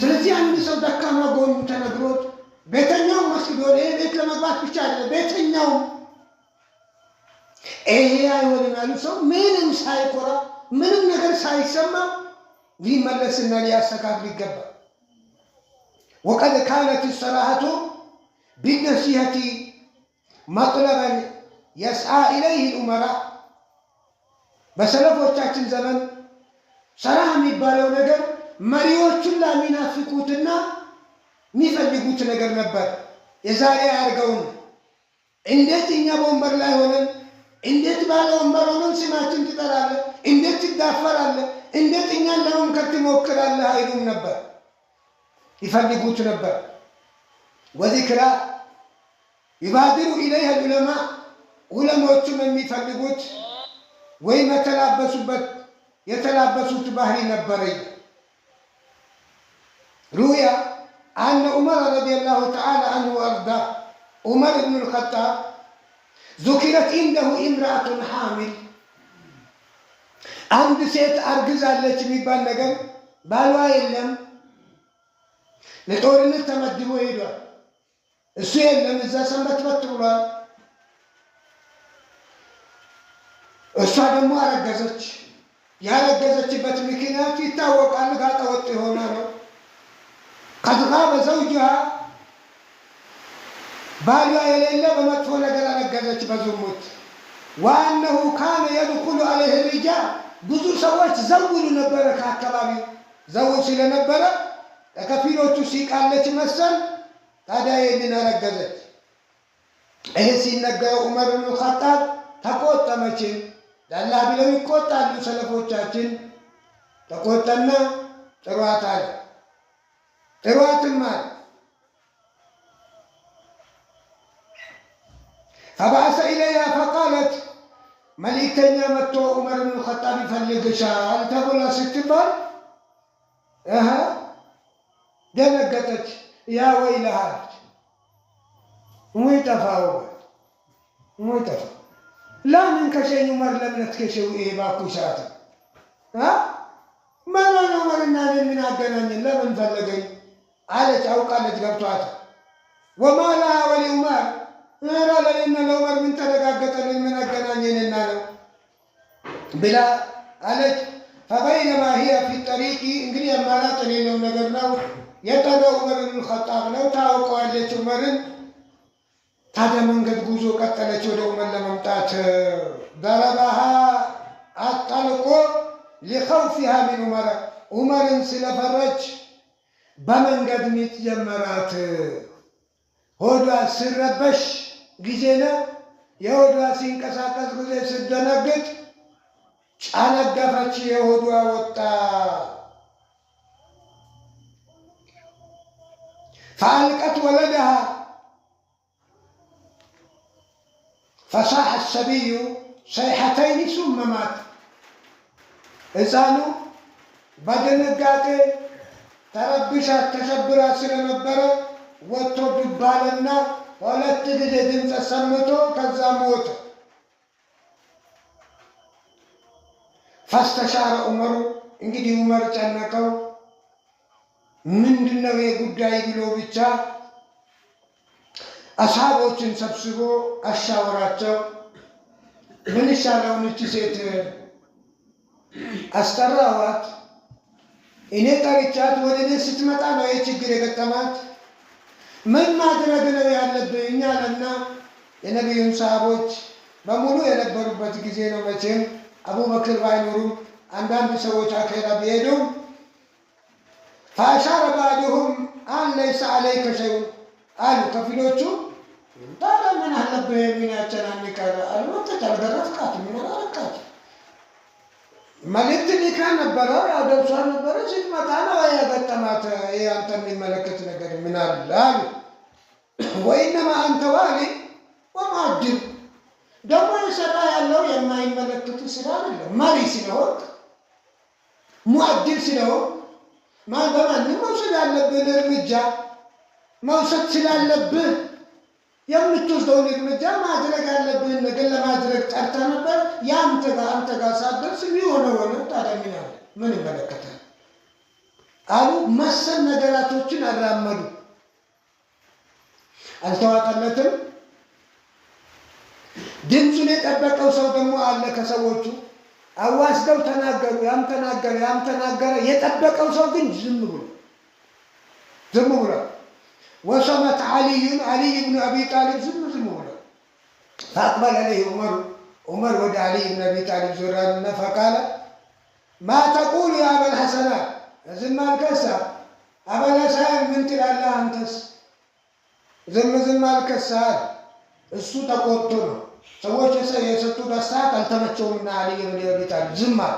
ስለዚህ አንድ ሰው ደካማ ጎኑ ተነግሮት ቤተኛው መስጊድ ወደ ቤት ለመግባት ብቻ አይደለም፣ ቤተኛው ይሄ አይሆንም ያሉ ሰው ምንም ሳይኮራ ምንም ነገር ሳይሰማ ሊመለስና ሊያስተካክል ይገባል። ወቀድ ካነት ሰራሐቱ ቢነሲሐቲ መጥለበን የስዓ ኢለይህ ልኡመራ። በሰለፎቻችን ዘመን ሰራ የሚባለው ነገር መሪዎቹን ለሚናፍቁትና የሚፈልጉት ነገር ነበር። የዛሬ አድርገውን እንዴት እኛ በወንበር ላይ ሆነን እንዴት ባለ ወንበር ሆነን ስማችን ትጠራለህ? እንዴት ትዳፈራለህ? እንዴት እኛን ለመምከር ትሞክራለህ? አይሉም ነበር፣ ይፈልጉት ነበር። ወዚክራ ይባድሩ ኢለይሃ ዑለማ፣ ዑለሞቹም የሚፈልጉት ወይም የተላበሱት ባህሪ ነበረ። ሩያ አነ ዑመር ረዲየላሁ ተዓላ አንሁ ወአርዳ ዑመር ብኑ ልኸጣብ ዙኪረት ኢንደሁ ኢምራአቱን ሓሚል። አንድ ሴት አርግዛለች የሚባል ነገር ባሏ የለም፣ ለጦርነት ተመድቦ ሄዷል። እሱ የለም፣ እዛ ሰንበትበት ብሏል። እሷ ደግሞ አረገዘች። ያረገዘችበት ምክንያት ይታወቃል። ጋጠ ወጥ የሆነ ነው። ቀድቃ በዘውጅሃ ባሏ የሌለ በመጥፎ ነገር አረገዘች በዝሙት። ወአነሁ ካነ የድኹሉ ዐለይሂ ሪጃል ብዙ ሰዎች ዘውሉ ነበረ ከአካባቢው ዘው ስለነበረ ከከፊሎቹ ሲቃለች መሰል። ታዲያ ይህንን አረገዘች። ይህ ሲነገረው ዑመር ብን ኸጣብ ተቆጣ። መቼም ለአላህ ብለው ይቆጣሉ ሰለፎቻችን። ተቆጣና ጥሯት አለ። ጥሯትም አለ። ፈበዐሰ ኢለይሃ ፈቃለት መልእክተኛ መጥቶ ዑመር ብን ኸጣብ ይፈልግሻል ተብላ ስትባል ደነገጠች። ያ ወይለሃ ሙይ ጠፋው ሙይ ጠፋ ለምን ከሸኝ ዑመር ለምነት ከሸው ባኩ ሰዓት ማን ዑመርና ምን አገናኘን? ለምን ፈለገኝ አለች። አውቃለች፣ ገብቷት ወማ ለሃ ወሊዑመር ኧረ ለእኔና ለዑመር ምን ተረጋገጠልን? ምን አገናኘንና ነው ብላ አለች። ፈበይነማ ሂየ ፊ ጠሪቂ እንግዲህ አማራጭ የሌለው ነገር ነው። የጠራው ዑመር ብን ኸጣብ ነው። ታውቀዋለች ዑመርን። ታዲያ መንገድ ጉዞ ቀጠለች ወደ ዑመር ለመምጣት። ደረበሃ አጣልቆ ሊኸውፊሃ ሚን ዑመር ዑመርን ስለፈረች በመንገድ ሚጥ ጀመራት። ሆዷ ሲረበሽ ጊዜ ነው። የሆዷ ሲንቀሳቀስ ጊዜ ስደነግጥ ጨነገፈች። የሆዷ ወጣ። ፈአልቀት ወለደሃ ፈሳሐ ሰቢዩ ሰይሐተይን ሱመ ማት። ሕፃኑ በድንጋጤ ተረብሻ ተሸብራ ስለነበረ ወጥቶ ዱባለና ሁለት ጊዜ ድምፅ ሰምቶ ከዛ ሞተ። ፈስተሻረ ዑመሩ እንግዲህ ዑመር ጨነቀው። ምንድነው የጉዳይ ብሎ ብቻ አስሓቦችን ሰብስቦ አሻወራቸው። ምን ይሻለውን እቺ ሴት አስጠራዋት። እኔ ጠርቻት ወደ እኔ ስትመጣ ነው ይህ ችግር የገጠማት። ምን ማድረግ ነው ያለብን? እኛ ነና የነቢዩን ሰሃቦች በሙሉ የነበሩበት ጊዜ ነው። መቼም አቡበክር ባይኖሩም አንዳንድ ሰዎች አኼራ ቢሄዱም ፈአሻረ ባዕዱሁም አን ለይሰ ዐለይከ ሸይኡን አሉ። ከፊሎቹ ታዲያ ምን አለብህ ምን ያጨናንቃል አሉ። ተልገረፍካት ምን አረካት? መልእክት ልካ ነበረ፣ ያው ደርሷ ነበረ። ስትመጣ ነው ያገጠማት። ይህ አንተ የሚመለከት ነገር ምን አለ አሉ። ወኢነማ አንተ ዋሊ ወሙዐጅል ደግሞ የሰራ ያለው የማይመለከት ስራ አይደለም። መሪ ስለሆንክ ሙዐጅል ስለሆንክ በማንም መውሰድ ያለብን እርምጃ መውሰድ ስላለብህ የምትወስደውን እርምጃ ማድረግ ያለብህን ነገር ለማድረግ ጠርታ ነበር። አንተ ጋር ሳትደርስ ሆነ ታዲያ ምን ይመለከታል አሉ። መሰል ነገራቶችን አራመዱ። አልተዋጠለትም። ድምፁን የጠበቀው ሰው ደግሞ አለ ከሰዎቹ። አዋስደው ተናገሩ። ያም ተናገረ። የጠበቀው ሰው ግን ዝም ብሎ ወሰመት ዓሊዩን ዓሊይ ብኑ አቢ ጣሊብ ዝም ብሎ ፈአቅበለ ዐለይሂ ዑመር ወደ ዓሊይ ብን አቢ ጣሊብ ዞራልና ፈቃለ ማ ተቁሉ ያ አበል ሐሰናት ዝም አልከሳ? አበል ሐሰን ምን ትላለህ አንተስ? ዝም አልከሳ? እሱ ተቆጥቶ ነው። ሰዎች የሰጡት አስተያየት አልተመቸውምና ዓሊይ ብን አቢ ጣሊብ ዝም አለ።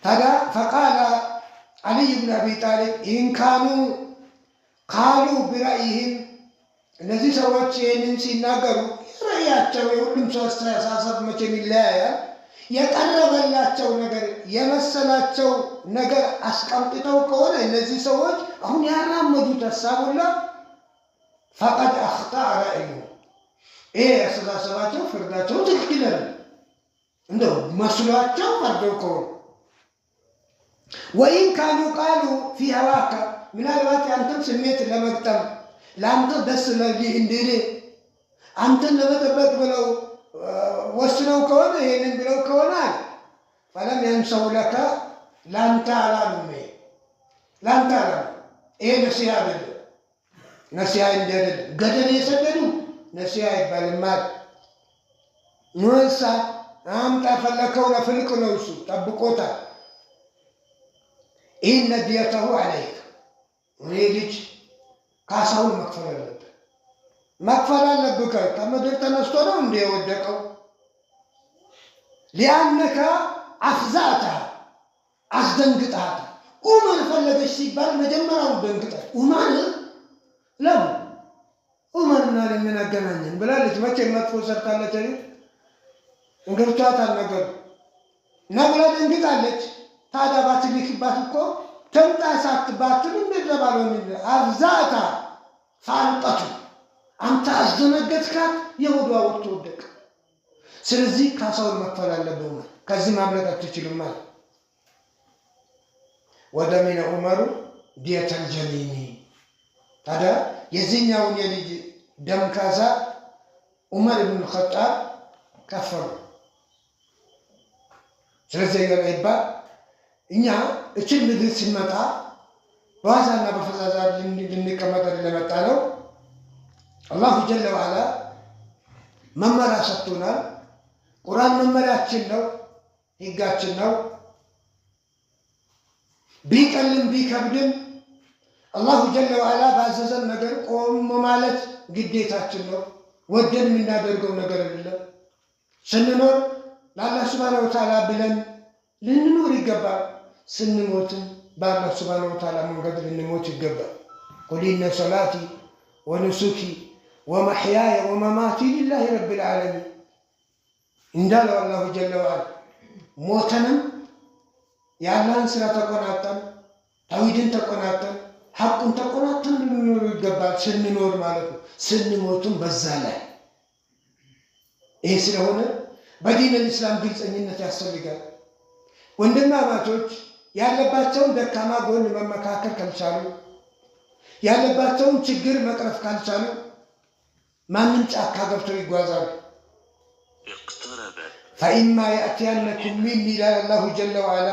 ታዲያ ፈቃለ ዓሊይ ብን አቢ ጣሊብ ኢን ካኑ ቃሉ ቢረእይህም እነዚህ ሰዎች ይህንን ሲናገሩ ራእያቸው የሁሉም ሰው አስተሳሰብ መቼም ይለያያል። የቀረበላቸው ነገር የመሰላቸው ነገር አስቀምጥተው ከሆነ እነዚህ ሰዎች አሁን ያራመዱት ሀሳቡላ ፈቀድ አኽጠአ ረእዩ ይሄ አስተሳሰባቸው ፍርዳቸው ትክክል ነው። እንደው መስሏቸው ፈርደው ከሆነ ወኢን ካኑ ቃሉ ፊ ሀዋካ ምናልባት የአንተን ስሜት ለመግጠም ለአንተ ደስ ለሊህ እንዲል አንተን ለመጠበቅ ብለው ወስነው ከሆነ ይሄንን ብለው ከሆነ ፈለም የንሰው ለከ ላንተ አላሉም። ላንተ አላሉ። ይሄ ነሲሃ አይደለም። ነሲሃ እንደደል ገደል የሰደዱ ነሲሃ ይባልም። ኑሳ አምጣ ፈለከው ለፍልቅ ነው እሱ ጠብቆታል። ኢነ ዲየተሁ አለይክ እኔ ልጅ ካሳውን መክፈል አለብህ። ከምድር ተነስቶ ነው እንደ የወደቀው። ሊአነከ አፍዛታ አስደንግጣት። ኡመር ፈለገች ሲባል መጀመሪያውን ደንግጣት። ኡመር ለምን ኡመርና ለምን አገናኘን ብላለች። መቼ መጥፎ ሰርታለች አይደል? እንግርቷታል ነገሩ እና ብላ ደንግጣለች። ታዲያ ባትልክባት እኮ ተምጣሳት ባትል እንደባለው አፍዛታ ፋልቀቱ አንተ አስደነገጥካት፣ የሆዷ ወጥቶ ወደቀ። ስለዚህ ካሳውን መክፈል አለብህ። ከዚህ ማምለጥ አትችልም ማለት ወደሚነ ዑመሩ ዲየተል ጀኒኒ። ታዲያ የዚህኛውን የልጅ ደም ካሳ ዑመር ኢብኑ ኸጣብ ከፈሉ። ስለዚህ ይባል እኛ እችን ምድር ሲመጣ በዋዛና በፈዛዛ ልንቀመጥ ለመጣ ነው። አላሁ ጀለ ወዐላ መመሪያ ሰጥቶናል። ቁርአን መመሪያችን ነው፣ ህጋችን ነው። ቢቀልም ቢከብድም አላሁ ጀለ ወዐላ ባዘዘን ነገር ቆም ማለት ግዴታችን ነው። ወደን የምናደርገው ነገር አይደለም። ስንኖር ለአላህ ሱብሓነሁ ወተዓላ ብለን ልንኖር ይገባል። ስንሞትም በአላህ ሱብሓነሁ ወተዓላ መንገድ ልንሞት ይገባል። ቁል ኢነ ሰላቲ ወኑሱኪ ወመሕያየ ወመማቲ ሊላሂ ረቢል ዓለሚን እንዳለው አላሁ ጀለ ወዐላ ሞተንም የአላህን ስራ ተቆናጠን ተውሂድን ተቆናጠን ሐቁን ተቆናጠን ልንኖር ይገባል። ስንኖር ማለት ነው። ስንሞትም በዛ ላይ ይህ ስለሆነ በዲን አልእስላም ግልጸኝነት ያስፈልጋል። ወንድማማቾች ያለባቸውን ደካማ ጎን መመካከል ካልቻሉ፣ ያለባቸውን ችግር መቅረፍ ካልቻሉ ማንም ጫካ ገብተው ይጓዛሉ። ፈኢማ የእትየነኩም ሚኒ ይላል አላሁ ጀለ ወዐላ።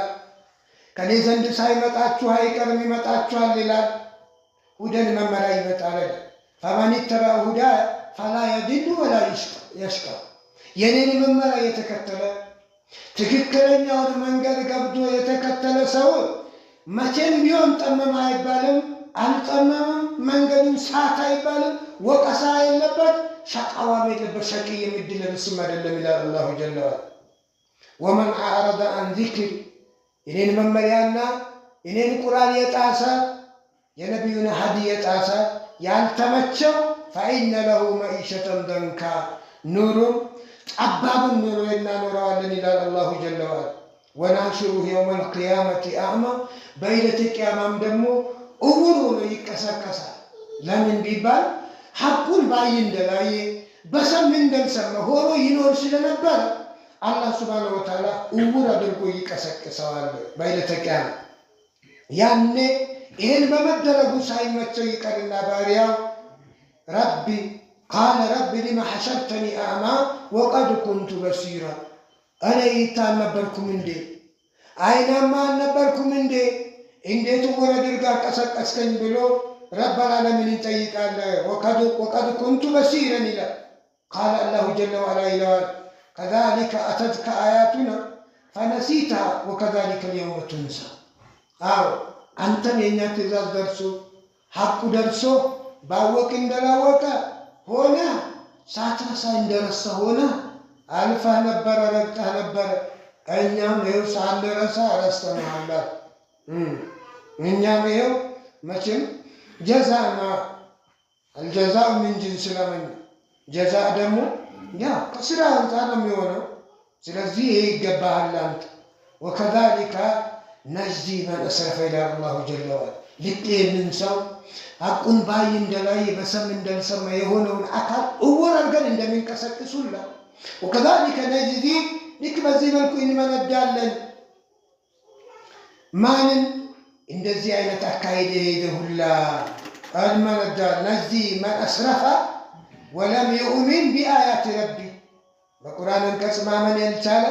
ከኔ ዘንድ ሳይመጣችሁ አይቀርም ይመጣችኋል ይላል። ሁደን መመሪያ ይመጣል። ፈመን ኢተበዐ ሁዳየ ፈላ የድሉ ወላ የሽቃ። የኔን መመሪያ የተከተለ ትክክለኛውን መንገድ ገብቶ የተከተለ ሰው መቼም ቢሆን ጠመመ አይባልም፣ አልጠመመም፣ መንገዱን ሳት አይባልም፣ ወቀሳ የለበት፣ ሸቃዋም የለበት፣ ሸቂ የሚድለብስም አይደለም ይላል አላሁ ጀለ ወዐላ። ወመን አዕረደ አን ዚክሪ የኔን መመሪያና የኔን ቁርአን የጣሰ የነቢዩን ሀዲ የጣሰ ያልተመቸው ፈኢነ ለሁ መዒሸተን ደንካ ኑሩም ጠባብን ኑሮ እናኖረዋለን ይላል አላሁ ጀለ ወዐላ። ወናሽሩሁ የውመል ቂያመቲ አዕማ በዕለተ ቂያማም ደግሞ እውር ሆኖ ይቀሰቀሳል። ለምን ቢባል ሐቁን ባይ እንደላየ በሰም እንዳልሰማ ሆኖ ይኖር ስለነበረ አላህ ሱብሓነሁ ወተዓላ እውር አድርጎ ይቀሰቅሰዋል በዕለተ ቂያማ። ያኔ ይህን በመደረጉ ሳይመቸው ይቀርና ባሪያው ረቢ ቃለ ረቢ ሊመ ሐሸርተኒ አዕማ ወቀድ ኩንቱ በሲራ። እኔ እይታ አልነበርኩም እንዴ? አይናማ አልነበርኩም እንዴ? እንዴት እውር አድርገህ ቀሰቀስከኝ ብሎ ረበል ዓለሚን ይጠይቃል። ወቀድ ኩንቱ በሲረን ይላል። ቃለ አላሁ ጀለ ወዐላ ይለዋል ከዛሊከ አተትከ አያቱና ፈነሲተሃ ወከዛሊከ ልየውመ ቱንሳ። አዎ አንተም የእኛ ትእዛዝ ደርሶ ሐቁ ደርሶ ባወቅ እንደላወቀ ሆነ ሳትረሳ እንደረሳ ሆነ አልፈህ ነበረ፣ ረግጠህ ነበረ። እኛም ይኸው ሳንረሳ ረስተናል። እኛም ይኸው መቼም ጀዛና አልጀዛኡ ሚን ጂንሲል ዐመል ጀዛ ደግሞ ያ ከስራ አንጻር ነው የሚሆነው። ስለዚህ ይሄ ይገባሃል አንተ። ወከዛሊከ ነጅዚ መን አስረፈ ይላል አላሁ ጀለ ወዐላ። ልክ ይህንን ሰው ሐቁን ባይ እንደላይ በሰም እንዳልሰማ የሆነውን አካል እውር አድርገን እንደሚንቀሰቅሱላ ወከዛሊከ ነጅዚ ልክ በዚህ መልኩ እንመነዳለን። ማንን እንደዚህ አይነት አካሄድ የሄደ ሁላ እንመነዳለን። ነጅዚ መን አስረፈ ወለም ዩእሚን ቢአያት ረቢ በቁርአን አንቀጽ ማመን ያልቻለ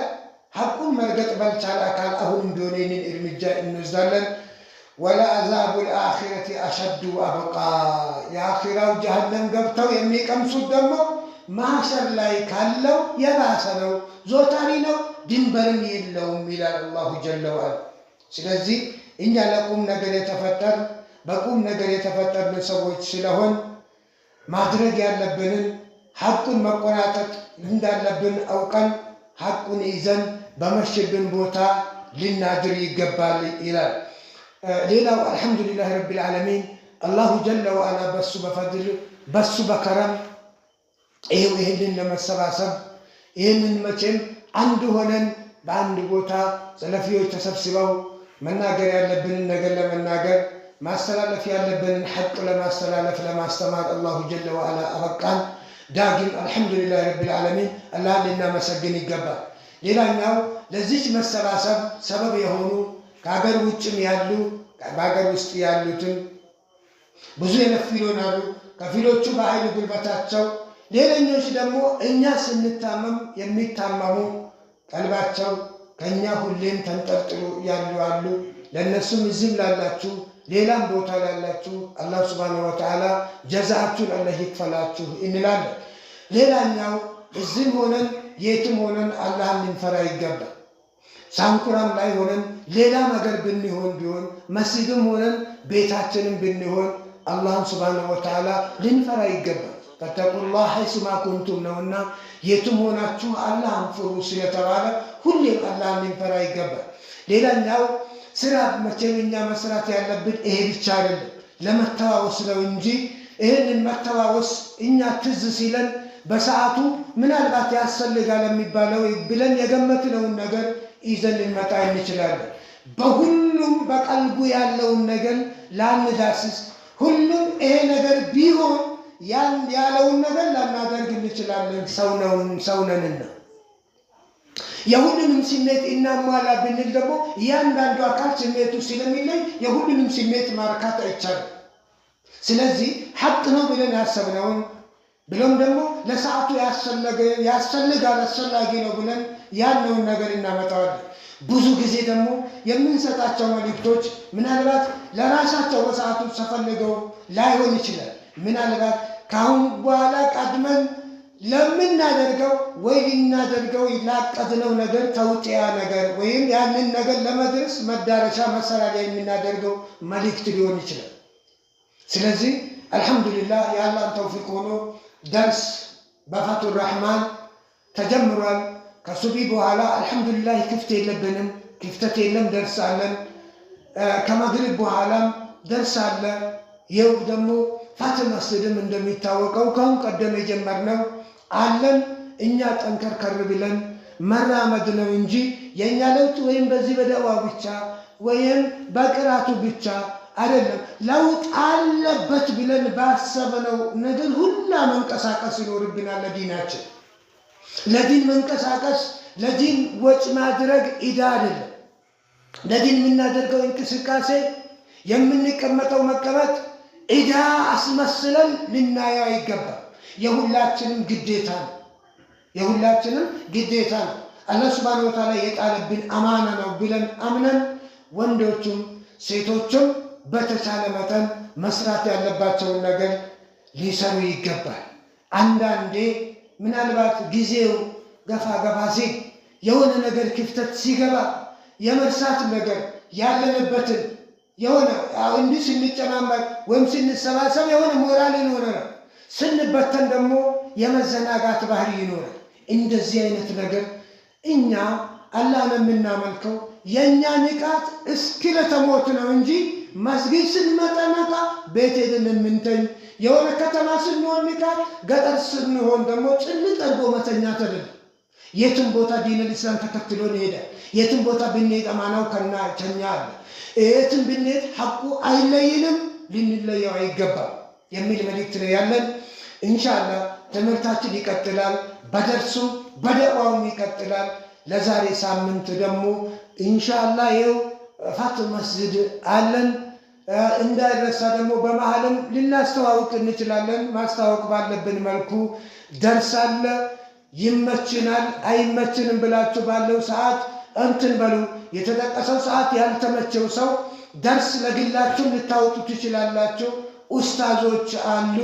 ሐቁን መርገጥ ባልቻለ አካል አሁንም ቢሆን ይህንን እርምጃ እንወስዳለን። ወለዐዛቡ ልአኺረቲ አሸዱ ወአብቃ። የአኺራው ጀሃነም ገብተው የሚቀምሱት ደግሞ ማሸር ላይ ካለው የባሰ ነው፣ ዞታሪ ነው፣ ድንበርም የለውም ይላል አላሁ ጀለ ወዐላ። ስለዚህ እኛ ለቁም ነገር የተፈጠርን በቁም ነገር የተፈጠርን ሰዎች ስለሆን ማድረግ ያለብንን ሐቁን መቆናጠጥ እንዳለብን አውቀን ሐቁን ይዘን በመሸብን ቦታ ልናድር ይገባል ይላል። ሌላው አልሐምዱሊላህ ረቢል ዓለሚን አላሁ ጀለ ወዐላ በሱ በፈድል በሱ በከረም ይህንን ለመሰባሰብ ይህንን መቼም አንድ ሆነን በአንድ ቦታ ሰለፊዎች ተሰብስበው መናገር ያለብንን ነገር ለመናገር ማስተላለፍ ያለብንን ሐቅ ለማስተላለፍ ለማስተማር አላሁ ጀለ ወዐላ አበቃን። ዳግም አልሐምዱሊላህ ረቢል ዓለሚን አላህን ልናመሰግን ይገባል። ሌላኛው ለዚች መሰባሰብ ሰበብ የሆኑ ከሀገር ውጭም ያሉ በሀገር ውስጥ ያሉትን ብዙ የለፉ ይሆናሉ። ከፊሎቹ በኃይል ጉልበታቸው፣ ሌላኞች ደግሞ እኛ ስንታመም የሚታመሙ ቀልባቸው ከእኛ ሁሌም ተንጠልጥሎ ያሉ አሉ። ለእነሱም እዚህም ላላችሁ ሌላም ቦታ ላላችሁ አላህ ሱብሓነሁ ወተዓላ ጀዛአችሁን አላህ ይክፈላችሁ እንላለን። ሌላኛው እዚህም ሆነን የትም ሆነን አላህን ልንፈራ ይገባል። ሳንኩራም ላይ ሆነን ሌላም ሀገር ብንሆን ቢሆን መስጂድም ሆነን ቤታችንም ብንሆን አላህን ሱብሓነሁ ወተዓላ ልንፈራ ይገባል። ፈተቁላህ ሐይሱማ ኩንቱም ነውና የትም ሆናችሁ አላህን ፍሩ ስለተባለ ሁሌም አላህን ልንፈራ ይገባል። ሌላኛው ስራ መቼም እኛ መስራት ያለብን ይሄ ብቻ አይደለም፣ ለመተዋወስ ነው እንጂ ይህንን መተዋወስ እኛ ትዝ ሲለን በሰዓቱ ምናልባት ያስፈልጋል የሚባለው ብለን የገመትነውን ነገር ይዘን ልንመጣ እንችላለን። በሁሉም በቀልቡ ያለውን ነገር ላንዳስስ፣ ሁሉም ይሄ ነገር ቢሆን ያለውን ነገር ላናደርግ እንችላለን። ሰው ነንና የሁሉንም ስሜት እናሟላ ብንል ደግሞ እያንዳንዱ አካል ስሜቱ ስለሚለይ የሁሉንም ስሜት ማርካት አይቻልም። ስለዚህ ሐቅ ነው ብለን ያሰብነውን ብሎም ደግሞ ለሰዓቱ ያስፈልጋል አስፈላጊ ነው ብለን ያለውን ነገር እናመጣዋለን። ብዙ ጊዜ ደግሞ የምንሰጣቸው መልእክቶች ምናልባት ለራሳቸው በሰዓቱ ተፈልገው ላይሆን ይችላል። ምናልባት ከአሁን በኋላ ቀድመን ለምናደርገው ወይ ልናደርገው ላቀድነው ነገር ተውጪያ ነገር ወይም ያንን ነገር ለመድረስ መዳረሻ መሰራሪያ የምናደርገው መልእክት ሊሆን ይችላል። ስለዚህ አልሐምዱሊላህ የአላህን ተውፊቅ ሆኖ ደርስ በፈቱር ረሕማን ተጀምሯል። ከሱቢ በኋላ አልሐምዱሊላህ ክፍት የለብንም፣ ክፍተት የለም፣ ደርስ አለን። ከመግሪብ በኋላም ደርስ አለ። ይኸው ደግሞ ፋትህ መስጂድም እንደሚታወቀው ከአሁን ቀደም የጀመርነው አለን። እኛ ጠንከርከር ብለን መራመድ ነው እንጂ የእኛ ለውጥ ወይም በዚህ በደዋ ብቻ ወይም በቅራቱ ብቻ አይደለም። ለውጥ አለበት ብለን ባሰብነው ነገር ሁላ መንቀሳቀስ ይኖርብናል። ለዲናችን ለዲን መንቀሳቀስ፣ ለዲን ወጭ ማድረግ ኢዳ አይደለም። ለዲን የምናደርገው እንቅስቃሴ የምንቀመጠው መቀመጥ ኢዳ አስመስለን ልናየው አይገባም። የሁላችንም ግዴታ ነው። የሁላችንም ግዴታ ነው። አላህ ሱብሓነሁ ወተዓላ የጣለብን አማና ነው ብለን አምነን ወንዶቹም ሴቶቹም በተቻለ መጠን መስራት ያለባቸውን ነገር ሊሰሩ ይገባል። አንዳንዴ ምናልባት ጊዜው ገፋ ሲል የሆነ ነገር ክፍተት ሲገባ የመርሳት ነገር ያለንበትን የሆነ እንዲህ ስንጨማመር ወይም ስንሰባሰብ የሆነ ሞራል ይኖረናል። ስንበተን ደግሞ የመዘናጋት ባህሪ ይኖራል። እንደዚህ አይነት ነገር እኛ አላህን የምናመልከው የእኛ ንቃት እስክለተሞት ነው እንጂ መስጊድ ስንመጣ ነቃ፣ ቤት ሄደን የምንተኝ፣ የሆነ ከተማ ስንሆን ንቃት፣ ገጠር ስንሆን ደግሞ ጭልጥ አድርጎ መተኛት አይደለም። የትም ቦታ ዲነል ኢስላም ተከትሎን ይሄዳል። የትም ቦታ ብንሄድ አማናው ከኛ አለ። የትም ብንሄድ ሐቁ አይለይንም፣ ልንለየው አይገባም የሚል መልእክት ነው ያለን። ኢንሻአላህ ትምህርታችን ይቀጥላል፣ በደርሱም በደዋውም ይቀጥላል። ለዛሬ ሳምንት ደግሞ ኢንሻአላህ ይኸው ፋትህ መስጂድ አለን። እንዳይረሳ ደግሞ በመሃልም ልናስተዋውቅ እንችላለን። ማስተዋወቅ ባለብን መልኩ ደርሳለ። ይመችናል አይመችንም ብላችሁ ባለው ሰዓት እንትን በሉ። የተጠቀሰው ሰዓት ያልተመቸው ሰው ደርስ ለግላችሁ ልታወጡ ትችላላችሁ። ኡስታዞች አሉ።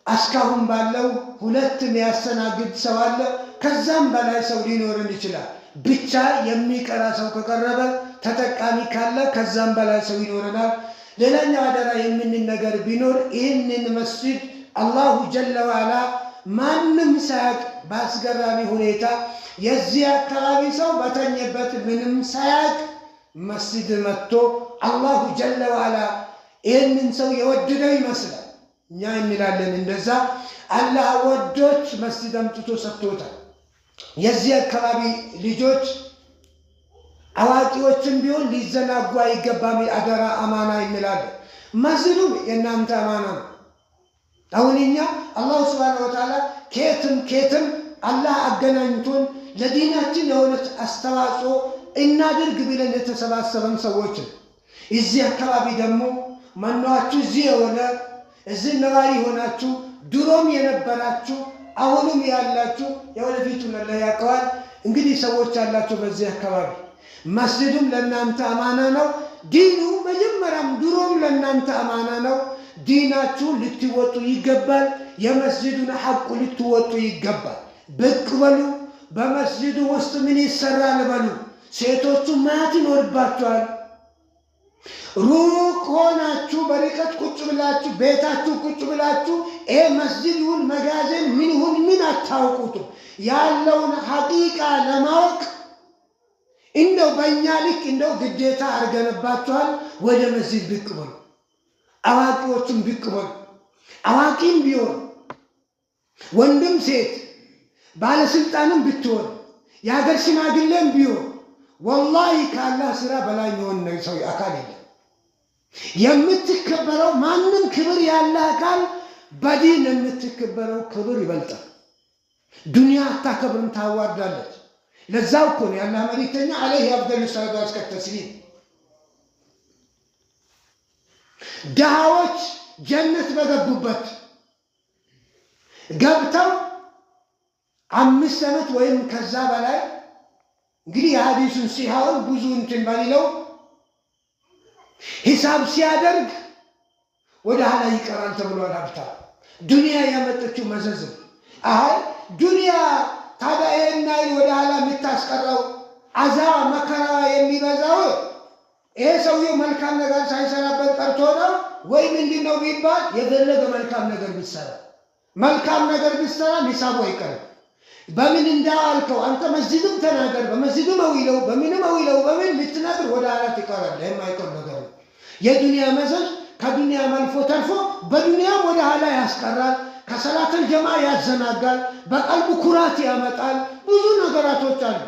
እስካሁን ባለው 2 የሚያስተናግድ ሰው አለ። ከዛም በላይ ሰው ሊኖርን ይችላል። ብቻ የሚቀራ ሰው ከቀረበ ተጠቃሚ ካለ ከዛም በላይ ሰው ይኖረናል። ሌላኛው አደራ የምንን ነገር ቢኖር ይህንን መስጂድ አላሁ ጀለ ወዐላ ማንም ሳያቅ በአስገራሚ ሁኔታ የዚህ አካባቢ ሰው በተኘበት ምንም ሳያቅ መስጂድ መጥቶ አላሁ ጀለ ወዐላ ይህንን ሰው የወደደው ይመስላል። እኛ እንላለን እንደዛ። አላህ ወዶች መስጂድ አምጥቶ ሰጥቶታል። የዚህ አካባቢ ልጆች አዋቂዎችም ቢሆን ሊዘናጉ አይገባም። አደራ አማና እንላለን። መስጂዱ የእናንተ አማና ነው። አሁን እኛ አላሁ ሱብሓነሁ ወተዓላ ከየትም አላህ አገናኝቶን ለዲናችን የሆነች አስተዋጽኦ እናድርግ ብለን የተሰባሰበን ሰዎች እዚህ አካባቢ ደግሞ ማናችሁ እዚህ የሆነ እዚህ ነዋሪ ሆናችሁ ድሮም የነበራችሁ አሁንም ያላችሁ የወደፊቱን አላህ ያውቀዋል። እንግዲህ ሰዎች ያላችሁ በዚህ አካባቢ መስጂዱም ለእናንተ አማና ነው። ዲኑ መጀመሪያም ድሮም ለእናንተ አማና ነው። ዲናችሁን ልትወጡ ይገባል። የመስጂዱን ሐቁ ልትወጡ ይገባል። ብቅ በሉ። በመስጂዱ ውስጥ ምን ይሰራል በሉ። ሴቶቹ ማየት ይኖርባችኋል። ሩቅ ሆናችሁ በርቀት ቁጭ ብላችሁ ቤታችሁ ቁጭ ብላችሁ ይሄ መስጂድ ይሁን መጋዘን ምን ይሁን ምን አታውቁትም። ያለውን ሐቂቃ ለማወቅ እንደው በእኛ ልክ እንደው ግዴታ አድርገንባችኋል። ወደ መስጂድ ብቅ በሉ። አዋቂዎቹም ብቅ በሉ። አዋቂም ቢሆን ወንድም ሴት ባለስልጣንም ብትሆን የሀገር ሽማግሌም ቢሆን ወላሂ ከአላህ ስራ በላይ የሆነ ሰው አካል የለም። የምትከበረው ማንም ክብር ያለ አካል በዲን የምትከበረው ክብር ይበልጣል። ዱንያ አታከብርም፣ ታዋርዳለች። ለዛው እኮ ነው የአላህ መልእክተኛ አለይሂ አፍደሉ ሰላቱ ወተስሊም ድሃዎች ጀነት በገቡበት ገብተው 5 ዓመት ወይም ከዛ በላይ እንግዲህ የሐዲሱን ሲሃውን ብዙ እንትን ባሊለው ሂሳብ ሲያደርግ ወደ ኋላ ይቀራል ተብሏል። ሀብታ ዱንያ ያመጣችው መዘዝ አይ ዱንያ ታዲያ ወደ ኋላ የምታስቀረው አዛ መከራ የሚበዛው ይሄ ሰውዬው መልካም ነገር ሳይሰራበት ቀርቶ ነው ወይ ምንድነው ቢባል የፈለገ መልካም ነገር ቢሰራ ሂሳቡ አይቀርም። በምን እንዳልከው አንተ መስጂድም ተናገር፣ በመስጂድም አውይለው በምንም አውይለው በምን ልትናገር ወደ አራት ይቀራል። የማይቀር ነገር ነው። የዱንያ መዘዝ ከዱንያ መልፎ ተርፎ በዱንያም ወደ ኋላ ያስቀራል። ከሰላተል ጀማ ያዘናጋል። በቀልቡ ኩራት ያመጣል። ብዙ ነገራቶች አሉ።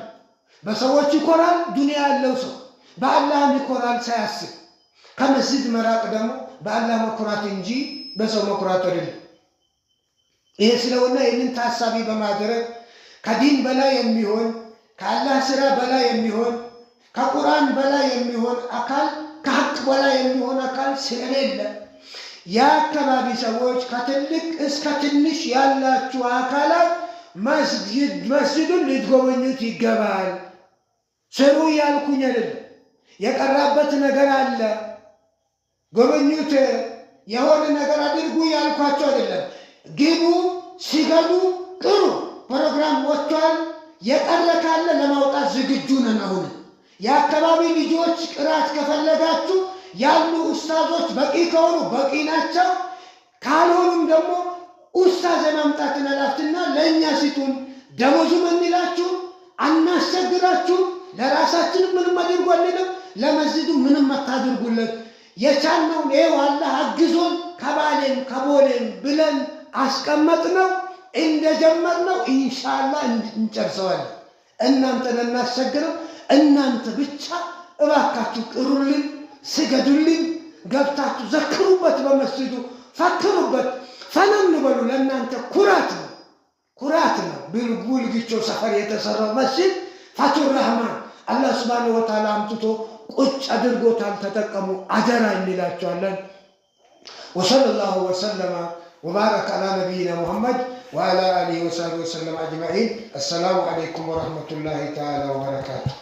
በሰዎች ይኮራል። ዱንያ ያለው ሰው በአላህ ይኮራል ሳያስብ። ከመስጂድ መራቅ ደግሞ በአላህ መኩራት እንጂ በሰው መኩራት አይደለም። ይሄ ስለሆነ ይህንን ታሳቢ በማድረግ ከዲን በላይ የሚሆን ከአላህ ስራ በላይ የሚሆን ከቁርአን በላይ የሚሆን አካል ከሐቅ በላይ የሚሆን አካል ስለሌለ የአካባቢ ሰዎች ከትልቅ እስከ ትንሽ ያላችሁ አካላት መስጂዱን ልትጎበኙት ይገባል። ስሩ ያልኩኝ አይደለም። የቀራበት ነገር አለ፣ ጎበኙት። የሆነ ነገር አድርጉ ያልኳቸው አይደለም። ግቡ፣ ሲገዱ ቅሩ። ፕሮግራም ወጥቷል። የቀረ ካለ ለማውጣት ዝግጁ ነን። አሁን የአካባቢ ልጆች ቅራት ከፈለጋችሁ ያሉ ኡስታዞች በቂ ከሆኑ በቂ ናቸው። ካልሆኑም ደግሞ ኡስታዝ የማምጣትን ኃላፊነትና ለእኛ ሲጡን ደሞዙ እንላችሁ አናስቸግራችሁ። ለራሳችን ምንም አድርጉ አንልም፣ ለመስጂዱ ምንም አታድርጉለት። የቻልነውን ይኸው አላህ አግዞን ከባሌም ከቦሌም ብለን አስቀመጥነው። እንደጀመርነው ኢንሻአላህ እንጨርሰዋለን። እናንተን እናስቸግረው። እናንተ ብቻ እባካችሁ ቅሩልን፣ ስገዱልን፣ ገብታችሁ ዘክሩበት፣ በመስጂዱ ፈክሩበት፣ ፈነን በሉ። ለእናንተ ኩራት ነው። ቡልጊቾ ሰፈር የተሰራው መስጂድ ፋቱር ረህማን አላህ ሱብሓነሁ ወተዓላ አምጥቶ ቁጭ አድርጎታል። ተጠቀሙ፣ አደራ እንላቸዋለን። ወሰለላሁ ወሰለመ ወባረከ አላ ነቢይና ሙሐመድ وعلى آله وصحبه وسلم أجمعين. السلام عليكم ورحمة الله تعالى وبركاته.